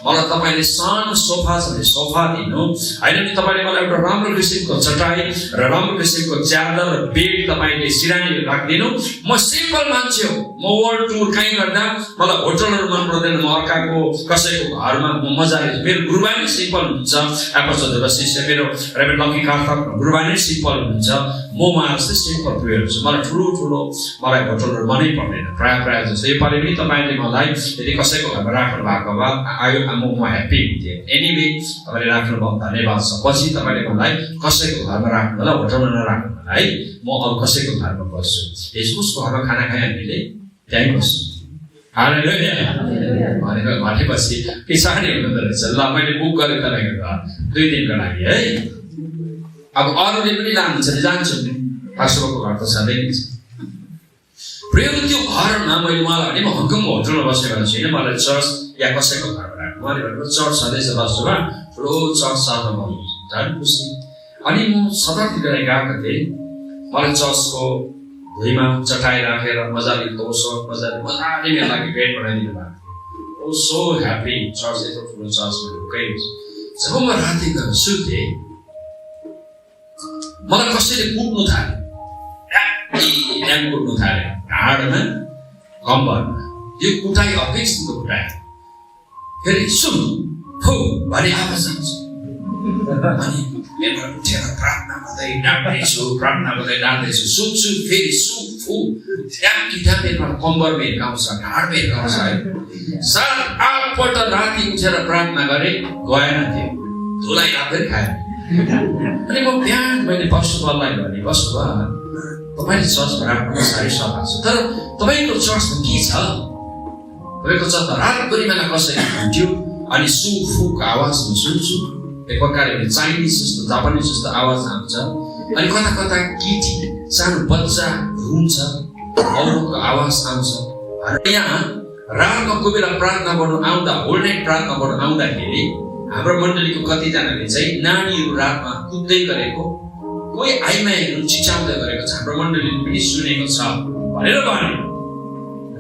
मलाई तपाईँले सानो सोफा छ भने सोफा दिनु, होइन नि तपाईँले मलाई एउटा राम्रो किसिमको चटाई र राम्रो किसिमको च्यादर र बेड तपाईँले सिरानी राखिदिनु। म सिम्पल मान्छे हो, म वर्ल्ड टुर कहीँ गर्दा मलाई होटलहरू मन पर्दैन, म अर्काको कसैको घरमा म मजाले, मेरो गुरुबा नै सिम्पल हुन्छ, एपसोडको शिष्य मेरो रेभरेन्ड लकी कार्तर गुरुबा नै सिम्पल हुन्छ। म उहाँ जस्तै सिम्पल प्रेयर छु, मलाई ठुलो मलाई होटलहरू मनै पर्दैन प्रायः जस्तो। योपालि पनि तपाईँले मलाई यदि कसैको घरमा राख्नु भएको भए म ह्याप्पी हुन्थेँ। एनिवे तपाईँले राख्नुभयो, धन्यवाद छ। पछि तपाईँले मलाई कसैको घरमा राख्नु होला, होटलमा नराख्नु होला है, म अरू कसैको घरमा बस्छु। उसको घरमा खाना खाएँ हामीले त्यहीँ बस्छु। हालेलुया। भनेपछि पिछाडि हुँदो रहेछ। ल मैले बुक गरेँ तपाईँको घर 2 दिनको लागि है। अब अरूले पनि लानुहुन्छ भने जान्छु नि, पास्टरको घर त छँदै छ। प्रेम त्यो घरमा मैले उहाँलाई भने म हङकङको होटलमा बसेको छैन, मलाई चर्च या कसैको घरमा राख्नु। उहाँले भनेको चर्च छँदैछ बस्नुमा, ठुलो चर्च साथमा भन्नुहुन्छ, झन् खुसी। अनि म 17 दिन गएको थिएँ, मलाई चर्चको धुइमा चटाई राखेर मजाले तोसो मजाले मेरो लागि बेड बनाइदिनु भएको थियो। सो ह्याप्पी चर्च यत्रो ठुलो चर्चमा ढुक्कै। जब म राति गएर सुतेँ मलाई कसैले कुट्नु थाल्यो, कुट्नु थाल्यो ढाडमा कम्बरमा। यो कुटाइ अपेक्षित कुटाइ। फेरि सुन फु भन्ने आवाज आउँछ। अनि मेरो उठेर प्रार्थना गर्दै डाँड्दैछु सुत्छु फेरि सु फु किताब मेरो कम्बरमा हिर्काउँछ, ढाडमा हिर्काउँछ है। 7-8 पल्ट राति उठेर प्रार्थना गरेँ, गएन थियो। धुलाई राखेर खाएँ। अनि म बिहान मैले बस्नुभललाई भने बस्नुभयो तपाईँले चर्चमा राख्नु साह्रै सफा छ, तर तपाईँको चर्चमा के छ? तपाईँको चर्च रातभरि बेला कसरी हुन्थ्यो अनि सु फुको आवाज म सुन्छु। एक प्रकारले चाइनिज जस्तो जापानिज जस्तो आवाज आउँछ। अनि कता कता केटी सानो बच्चा रुन्छ, अरूको आवाज आउँछ। यहाँ रातमा कोही बेला प्रार्थना गर्नु आउँदा होल नाइट प्रार्थना गर्नु आउँदाखेरि हाम्रो मण्डलीको कतिजनाले चाहिँ नानीहरू रातमा कुद्दै गरेको, कोही आइमाईहरू चिच्याउँदै गरेको छ, हाम्रो मण्डलीले पनि सुनेको छ भनेर भने।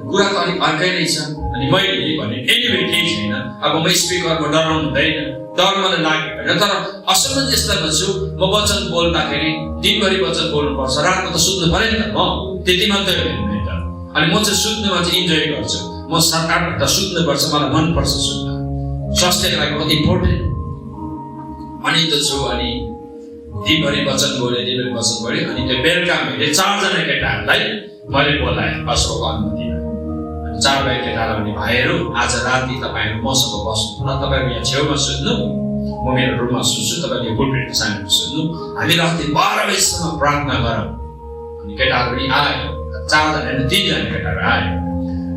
कुरा त अलिक अर्कै नै छ। अनि मैले भने एनिवे केही छैन, अब म स्पिकरमा डराउनु हुँदैन, डर मलाई लागेको होइन। तर असमञ्जसतामा छु। म वचन बोल्दाखेरि दिनभरि वचन बोल्नुपर्छ, रातमा त सुत्नु पऱ्यो नि त। म त्यति मात्रै होइन। अनि म चाहिँ सुत्नुमा चाहिँ इन्जोय गर्छु। म 7-8 घन्टा सुत्नुपर्छ, मलाई मनपर्छ सुत्न, स्वास्थ्यको लागि बहुत इम्पोर्टेन्ट। अनि त छु। अनि दिनभरि वचन बोलेँ। अनि त्यो बेलुका मैले 4 जना केटाहरूलाई मैले बोलाएँ पास्टरको अनुमतिमा। 4 भाइ केटालाई भने भाइहरू आज राति तपाईँहरू मसँग बस्नु र तपाईँहरू यहाँ छेउमा सुत्नु, म मेरो रुममा सुत्छु, तपाईँले पुलपिटको सामने सुत्नु, हामी राति 12 बजीसम्म प्रार्थना गरौँ। अनि केटाहरू पनि आयो, 4 जना होइन 3 जना केटाहरू आयो।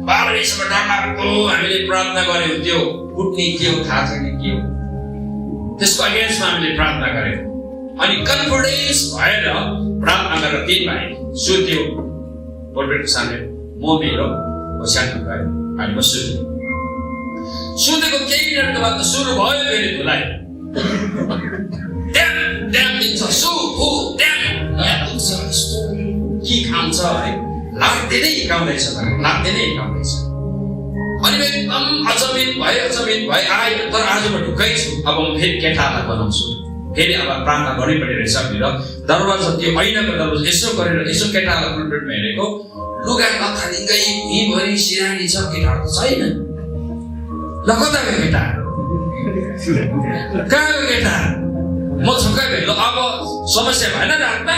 12 बजीसम्म डरलाग्दो हामीले प्रार्थना गऱ्यौँ। त्यो उठ्ने के हो थाहा छैन के हो, त्यसको अगेन्स्टमा हामीले प्रार्थना गऱ्यौँ। अनि कन्फिडेन्स भएर प्रार्थना गरेर 3 भाइ सुत्यो पुलपिटको सामने। म मेरो सानो गयो। अनि म सुतेको केही मिनटको बाद सुरु भयो फेरि धुलाई। ड्याम दिन्छ सु फु ड्याम के खान्छ है, लाग्दै नै हिर्काउँदैछ। अनि म एकदम अचम्मित भए आयो। तर आज म ढुक्कै छु। अब म फेरि केटालाई बनाउँछु, फेरि अब प्रार्थना गर्नै पर्ने रहेछ भनेर दरवाजा त्यो ऐनाको दरवाजा यसो गरेर यसो केटालाई पुलपिटमा हेरेको, लुगा लथालिङ्गै भुइँभरि सिरानी छ, केटाहरू त छैन। ल कता गयो केटाहरू, कहाँ गयो केटाहरू? म छक्कै भएँ। ल अब समस्या भएन रातमा,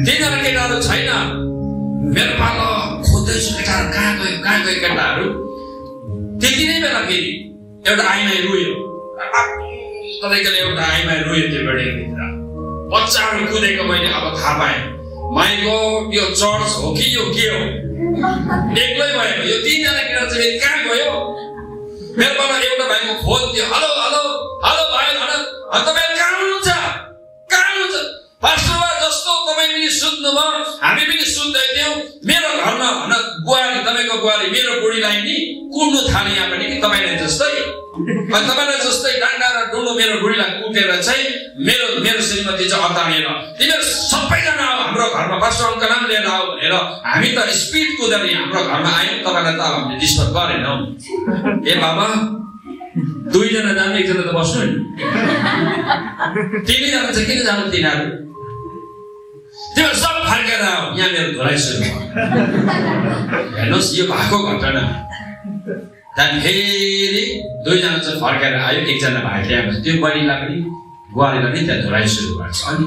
3 जना केटाहरू छैन। मेरो पालो खोज्दैछु केटाहरू कहाँ गयो केटाहरू। त्यति नै बेला फेरि एउटा आइमाई रोयो। तपाईँले एउटा आइमाई रोयो त्यो बिल्डिङभित्र। बच्चाहरू कुदेको मैले अब थाहा पाएँ। माइको यो चर्च हो कि यो के हो? एक्लै भयो। यो 3 जना केटा चाहिँ कहाँ गयो? मेरो बाबा एउटा भाइको फोन थियो। हेलो भाइ, तपाईँ कहाँ हुनुहुन्छ? पास्टर जस्तो तपाईँ पनि सुत्नुभयो, हामी पनि सुत्दै थियौँ। मेरो घरमा बुहारी, तपाईँको बुहारी मेरो बुढीलाई नि कुट्नु थाले यहाँ पनि तपाईँलाई जस्तै। तपाईँलाई जस्तै डान्डा र डुलो मेरो बुढीलाई कुटेर चाहिँ मेरो श्रीमती चाहिँ अतानेर तिमीहरू सबैजना आऊ हाम्रो घरमा, पास्टर अङ्कल नाम लिएर आऊ भनेर हामी त स्पिड कुदेर हाम्रो घरमा आयौँ। तपाईँलाई त हामीले डिस्टर्ब गरेनौँ। ए बाबा 2 जना जानु, 1 जना त बस्नु नि। 3 जना चाहिँ किन जानु? तिमीहरू सब फर्केर आऊ, यहाँ मेरो धुलाई सुरु भयो। हेर्नुहोस् यो भएको घटना। त्यहाँदेखि फेरि 2 जना चाहिँ फर्केर आयो, 1 जना भाइ त्यहाँ। त्यो बहिनीलाई पनि बुहारीलाई पनि त्यहाँ धुलाई सुरु गर्छ। अनि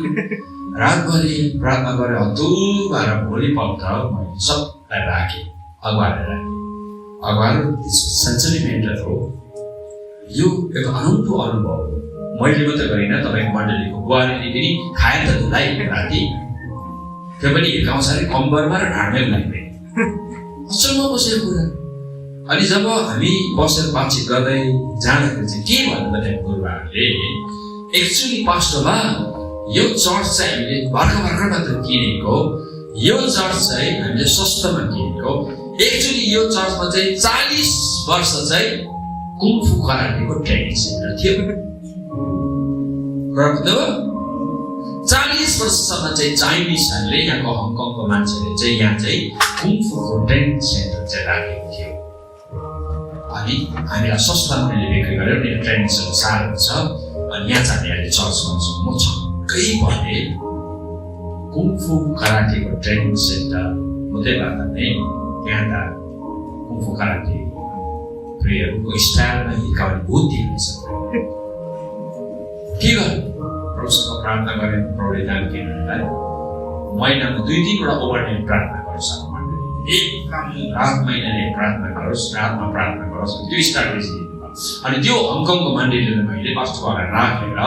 रातभरि प्रार्थना गरेर हत्तु भएर भोलिपल्ट मैले सबलाई राखेँ, अगुवाहरू सेन्चुरी मेन्टर हो। यो एक अनौठो अनुभव हो। मैले मात्रै गरिनँ, तपाईँको मण्डलीको बुहारीले पनि खाए त धुलाई राति। त्यो पनि हिर्काउँछ अरे कम्बरमा र ढाडमै लाग्ने। अचम्म बसेको कुरा। अनि जब हामी बसेर बातचित गर्दै जाँदाखेरि चाहिँ के भन्नुभयो गुरुबाहरूले, एक्चुअली पास्टरमा यो चर्च चाहिँ हामीले भर्खर मात्र किनेको, यो चर्च चाहिँ हामीले सस्तोमा किनेको। एक्चुअली यो चर्चमा चाहिँ 40 वर्ष चाहिँ कुङफु कराटेको ट्रेनिङ सेन्टर थियो। 40 वर्षसम्म चाहिँ चाइनिजहरूले यहाँको हङकङको मान्छेले चाहिँ यहाँ चाहिँ कुङफुको ट्रेनिङ सेन्टर चाहिँ राखेको थियो अनि हामीलाई सस्ता मूल्यले बिक्री गर्यो नि ट्रेनिङ सेन्टर सारेको छ अनि यहाँ चाहिँ हामीले चर्च गर्छौँ म छक्कै भने कुङफु कराटेको ट्रेनिङ सेन्टर हुँदै गर्दा नै यहाँ त कुङफु कराटे प्रेयरको स्टाइलमा हिर्काउने बुद्धि हुनेछ के गर्नु प्रभुसँग प्रार्थना गरेर प्रभुले दान दिनुभयो महिनामा 2-3 वटा ओभरनाइट प्रार्थना गर्छ मण्डलीले एकदम रात महिनाले प्रार्थना गरोस् रातमा प्रार्थना गरोस् त्यो स्ट्राटेजी अनि त्यो हङकङको मण्डलीले मैले पास्टरलाई राखेर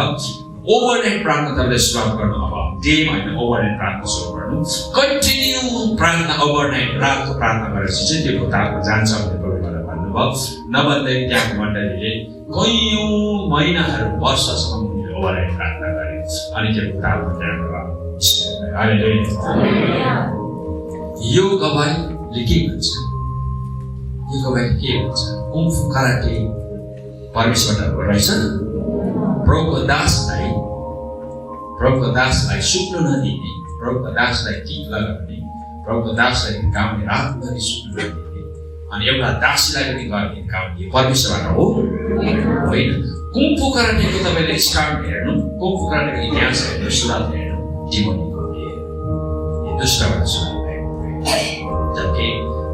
ओभरनाइट प्रार्थना तपाईँले सुरुवात गर्नु अब डेमा होइन ओभरनाइट प्रार्थना सुरु गर्नु कन्टिन्यू प्रार्थना ओभरनाइट रातको प्रार्थना गरेपछि चाहिँ त्यो खुट्टाको जान्छ भन्ने प्रभुले भन्नुभयो नभन्दै त्यहाँको मण्डलीले कैयौँ महिनाहरू वर्षसम्म उनीहरूले ओभरनाइट प्रार्थना गरे अनि त्यो खुट्टाको यो गवाईले के भन्छ यो गवाईले के भन्छ कुङफु कराटे परमेश्वरबाट रहेछ प्रभुको दासलाई सुक्नु नदिने प्रभुको दासलाई टिक लगाउने प्रभुको दासलाई हिर्काउने रातभरि सुक्नु नदिने अनि एउटा दासीलाई पनि गर्ने हिर्काउने परमेश्वरबाट हो होइन कुङफु कराटेको तपाईँले स्टार्ट हेर्नु कुङफु कराटेको इतिहास हेर्नु सुरुवात हेर्नु डिमोनीको दुष्टबाट सुरुवात भएको जबकि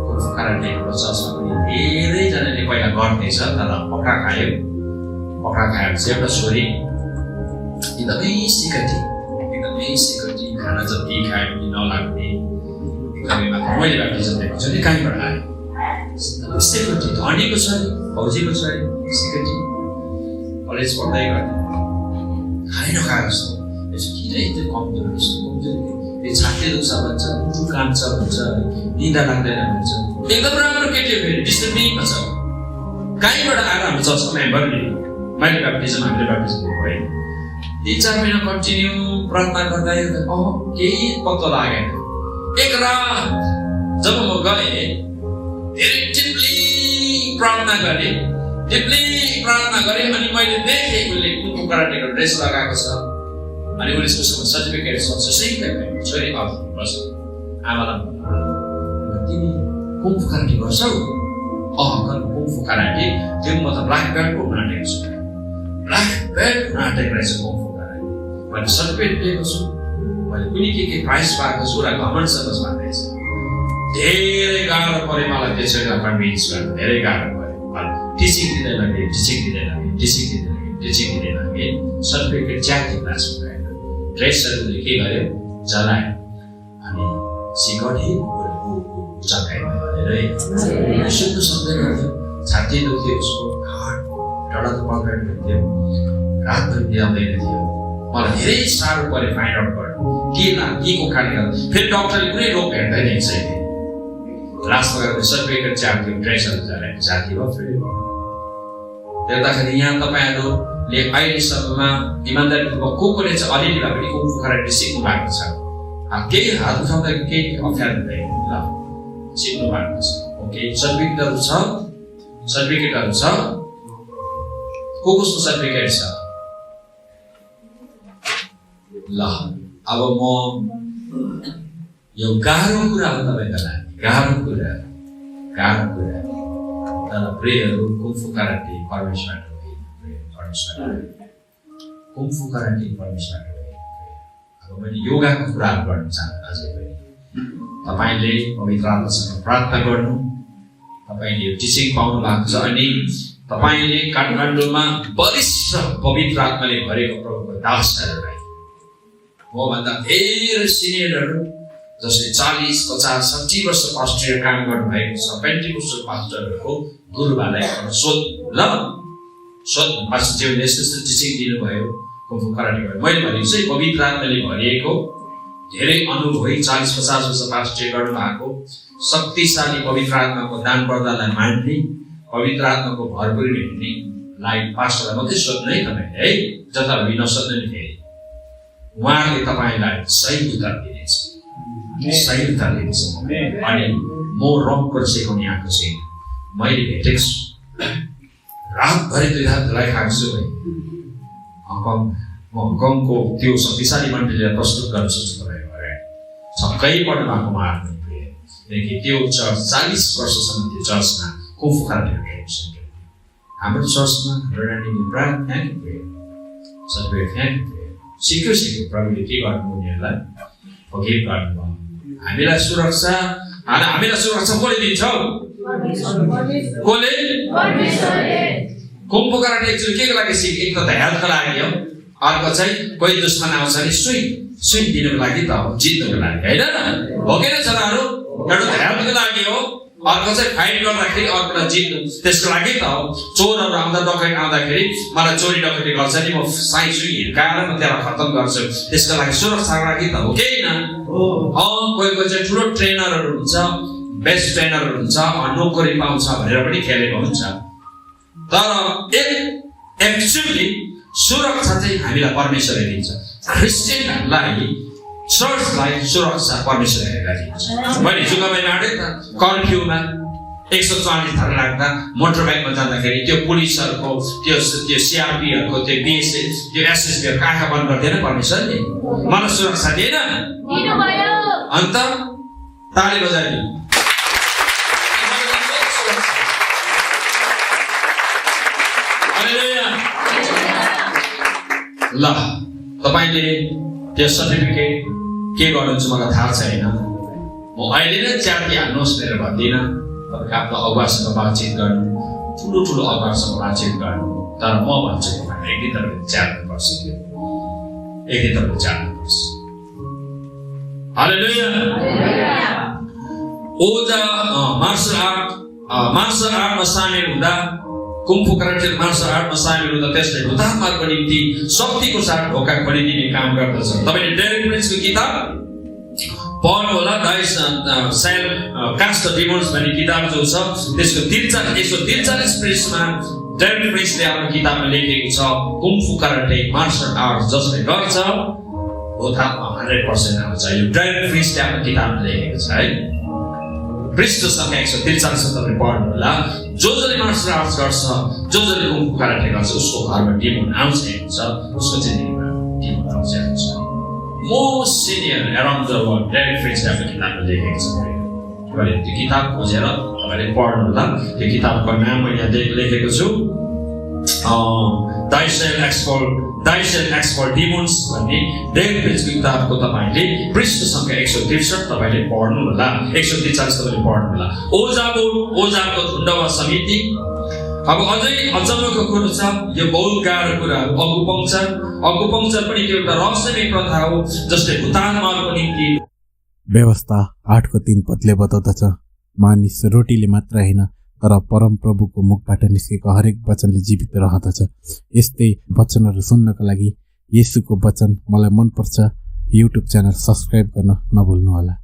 कुङफु कराटेको चर्चमा पनि धेरैजनाले पहिला गर्दैछ तर पक्रा खाएपछि एउटा छोरी एकदमै सिकटी खाना जति खाए पनि नलाग्ने एकदमै मैले ब्याप्टिजम दिएको छु नि कहीँबाट आयो सिकटी धनीको छोरी फौजीको छोरी सिकटी कलेज पढ्दै गर्ने खानै नखाएको जस्तो किन यति कमजोर यो छाती दुख्छ भन्छ मुटु कान्छ भन्छ निदा लाग्दैन भन्छ एकदम राम्रो केटी हो फेरि डिसिप्लिनमा छ कहीँबाट आएर हाम्रो चर्चको मेम्बरले मैले ब्याप्टिजम हामीले ब्याप्टिजम दिएको होइन 3-4 महिना कन्टिन्यू प्रार्थना गर्दा केही पत्तो लागेन एक रात जब म गएँ धेरै डिपली प्रार्थना गरेँ अनि मैले देखेँ उसले कुङफु कराटेको ड्रेस लगाएको छ अनि उसले उसको सर्टिफिकेट छ छोरी बस आमालाई तिमी कुङफु कराटे गर्छौ कुङफु कराटे त्यो म त ब्ल्याक बेल्टको नाटेको छु ब्ल्याक बेल्ट नाटेको रहेछ कुङफु कराटे मैले सर्टिफिकेट दिएको छु मैले कुनै के प्राइज पाएको छु र घमण्डसँग भन्दैछ धेरै गाह्रो पऱ्यो मलाई त्यो छोरीलाई कन्भिन्स गर्नु धेरै गाह्रो पऱ्यो टिचिङ दिँदै लगे सर्टिफिकेट च्याति क्लासमा गएन ड्रेसहरूले के गर्यो जलायो अनि सिकटी जगायो भनेर सुत्नु सक्दैन थियो छाती दुख्थ्यो उसको हात डडा त पक्रेर दुख्थ्यो रातभरि बिहाउँदैन थियो मलाई धेरै साह्रो पऱ्यो फाइन्ड आउट गर्नु के को कारणले गर्दा फेरि डक्टरले कुनै रोग हेर्दैन यसै लास्टमा गएर सर्टिफिकेट च्यात्यो ड्रेसहरू जलाएको जाति भयो फेरि हेर्दाखेरि यहाँ तपाईँहरूले अहिलेसम्ममा इमान्दारीपूर्वक कोले चाहिँ अलिअलि भए पनि कुङफु कराटे सिक्नु भएको छ केही हात उठाउँदा केही अप्ठ्यारो हुँदैन ल सिक्नु भएको छ ओके सर्टिफिकेटहरू छ कसको सर्टिफिकेट छ ल अब म यो गाह्रो कुरा हो तपाईँको लागि गाह्रो कुरा तर प्रेयरहरू कुङफु कराटे परमेश्वरबाट कुङफु कराटे परमेश्वरबाट अब मैले योगाको कुराहरू गर्न चाहन्छु अझै पनि तपाईँले पवित्र आत्मासँग प्रार्थना गर्नु तपाईँले यो टिचिङ पाउनु भएको छ अनि तपाईँले काठमाडौँमा वरिष्ठ पवित्र आत्माले भरेको प्रभुको दासहरूलाई मभन्दा धेरै सिनियरहरू जसले 40, 50, 60 वर्ष पास्टरियल काम गर्नुभएको छ पेन्टिकोस्टल पास्टरहरूको गुरुबालाई सोध्नु पास्टरले यस्तो टिचिङ दिनुभयो कुङफु कराटे गर्नु मैले भनेको चाहिँ पवित्र आत्माले भरिएको धेरै अनुभवी 40-50 वर्ष पास्टरियल गर्नु भएको शक्तिशाली पवित्र आत्माको दान पर्दालाई मान्ने पवित्र आत्माको भरपुरी भेट्नेलाई पास्टरलाई मात्रै सोध्नु है तपाईँले है जताभावी नसोध्नु नि फेरि उहाँले तपाईँलाई सही उत्तर दिनेछ अनि म रङको सिकाउने आएको छैन मैले भेटेको छु रातभरि 2 रात धुलाइ खाएको छु भाइ हङकङ गमको त्यो शक्तिशाली मण्डलीलाई प्रस्तुत गर्न सक्छु तपाईँको अगाडि छक्कै पर्नु भएको आत्मिक प्रिय किनकि त्यो चर्च 40 वर्षसम्म त्यो चर्चमा कुम्फु खराबी हाम्रो चर्चमा हाम्रो नानीले प्राय फ्याँक्यो प्रिय सबै फ्याँक्यो सिक्यो प्रभुले के गर्नु उनीहरूलाई फगिर गर्नुभयो हामीलाई सुरक्षा कसले दिन्छ कसले कुम्फु खराबी एक्चुअली के को लागि सिक एक त हेल्थको लागि हो अर्को चाहिँ कोही दुश्मन आउँछ भने स्विङ दिनको लागि त हो जित्नुको लागि हैन हो के छोराहरू एउटा हेल्थको लागि हो अर्को चाहिँ फाइट गर्दाखेरि अर्कोलाई जित्नु त्यसको लागि त हो चोरहरू आउँदा डकैत आउँदाखेरि मलाई चोरी डकैती गर्छ नि म साइन्स हिर्काएर म त्यसलाई खतम गर्छु त्यसको लागि सुरक्षाको लागि त हो केही न कोही चाहिँ ठुलो ट्रेनरहरू हुन्छ बेस्ट ट्रेनरहरू हुन्छ नोकरी पाउँछ भनेर पनि खेलेको हुन्छ तर एक्चुअली सुरक्षा चाहिँ हामीलाई परमेश्वरले दिन्छ क्रिस्चियनहरूलाई चर्चलाई सुरक्षा परमेश्वरले दिन्छ मैले जुगामा आडे त कर्फ्युमा 144 धारा लाग्दा मोटर बाइकमा जाँदाखेरि त्यो पुलिसहरुको त्यो सीआरपीहरुको त्यो बीएसए त्यो एसएसबीहरुको आँखा बन्द गर्दैन परमेश्वरले मलाई सुरक्षा दिएन दिनुभयो अन्त ताली बजाइदिनु ल तपाईले त्यो सर्टिफिकेट के गर्नुहुन्छ मलाई थाहा छैन म अहिले नै च्याति हाल्नुहोस् भनेर भन्दिनँ तपाईँ आफ्नो अगुवासँग बातचित गर्नु ठुलो अगुवासँग बातचित गर्नु तर म भन्छु तपाईँ एक दिन तपाईँ च्यात्नुपर्छ त्यो एक दिन तपाईँ च्यात्नुपर्छ हालेलुया ओजा मार्शल आर्टमा सामेल हुँदा कुम्फु कराटे मार्शल आर्टमा सामेल हुँदा त्यसले हुतात्माको निम्ति शक्तिको साथ ढोका खोलिदिने काम गर्दछ तपाईले डेरेक प्रिन्सको किताब पढ्नु होला सेल कास्ट द डिमन्स भन्ने किताब जो छ त्यसको 143 पृष्ठमा डेरेक प्रिन्सले आफ्नो किताबमा लेखेको छ कुम्फु कराटे मार्शल आर्ट जसले गर्छ हुतात्मा 100% आउँछ यो डेरेक प्रिन्सले आफ्नो किताबमा लेखेको छ है पृष्ठ संख्या 143 तपाईले पढ्नु होला जसले मार्शल आर्ट्स गर्छ जसले कुम्फु कराटे गर्छ उसको घरमा डिमन आउँछ हुन्छ उसको जिन्दगीमा डिमन आउँछ हुन्छ most senior around the world Derek प्रिन्सले आफ्नो किताबमा लेखेको छ तपाईले त्यो किताब खोजेर तपाईले पढ्नु होला त्यो किताबको नाम मैले लेखेको छु डाइसेल एक्सपोर्ट डिमोन्स भन्ने डेरेक प्रिन्सको किताबको तपाईले पृष्ठ संख्या 163 तपाईले पढ्नु होला 143 तपाईले पढ्नु होला ओजाको झुण्डवा समिति अब अझै अचम्मको कुरा छ यो बहुत गाह्रो कुरा अकुपङ्क्चर पनि त्यो एउटा रहस्यमय प्रथा हो जसले भुतात्माको निम्ति व्यवस्था 8:3 पदले बताउँदछ मानिस रोटीले मात्र हैन तर परम प्रभुको मुखबाट निस्केको हरेक वचनले जीवित रहँदछ यस्तै वचनहरू सुन्नको लागि येशूको वचन मलाई मन पर्छ युट्युब च्यानल सब्स्क्राइब गर्न नभुल्नु होला।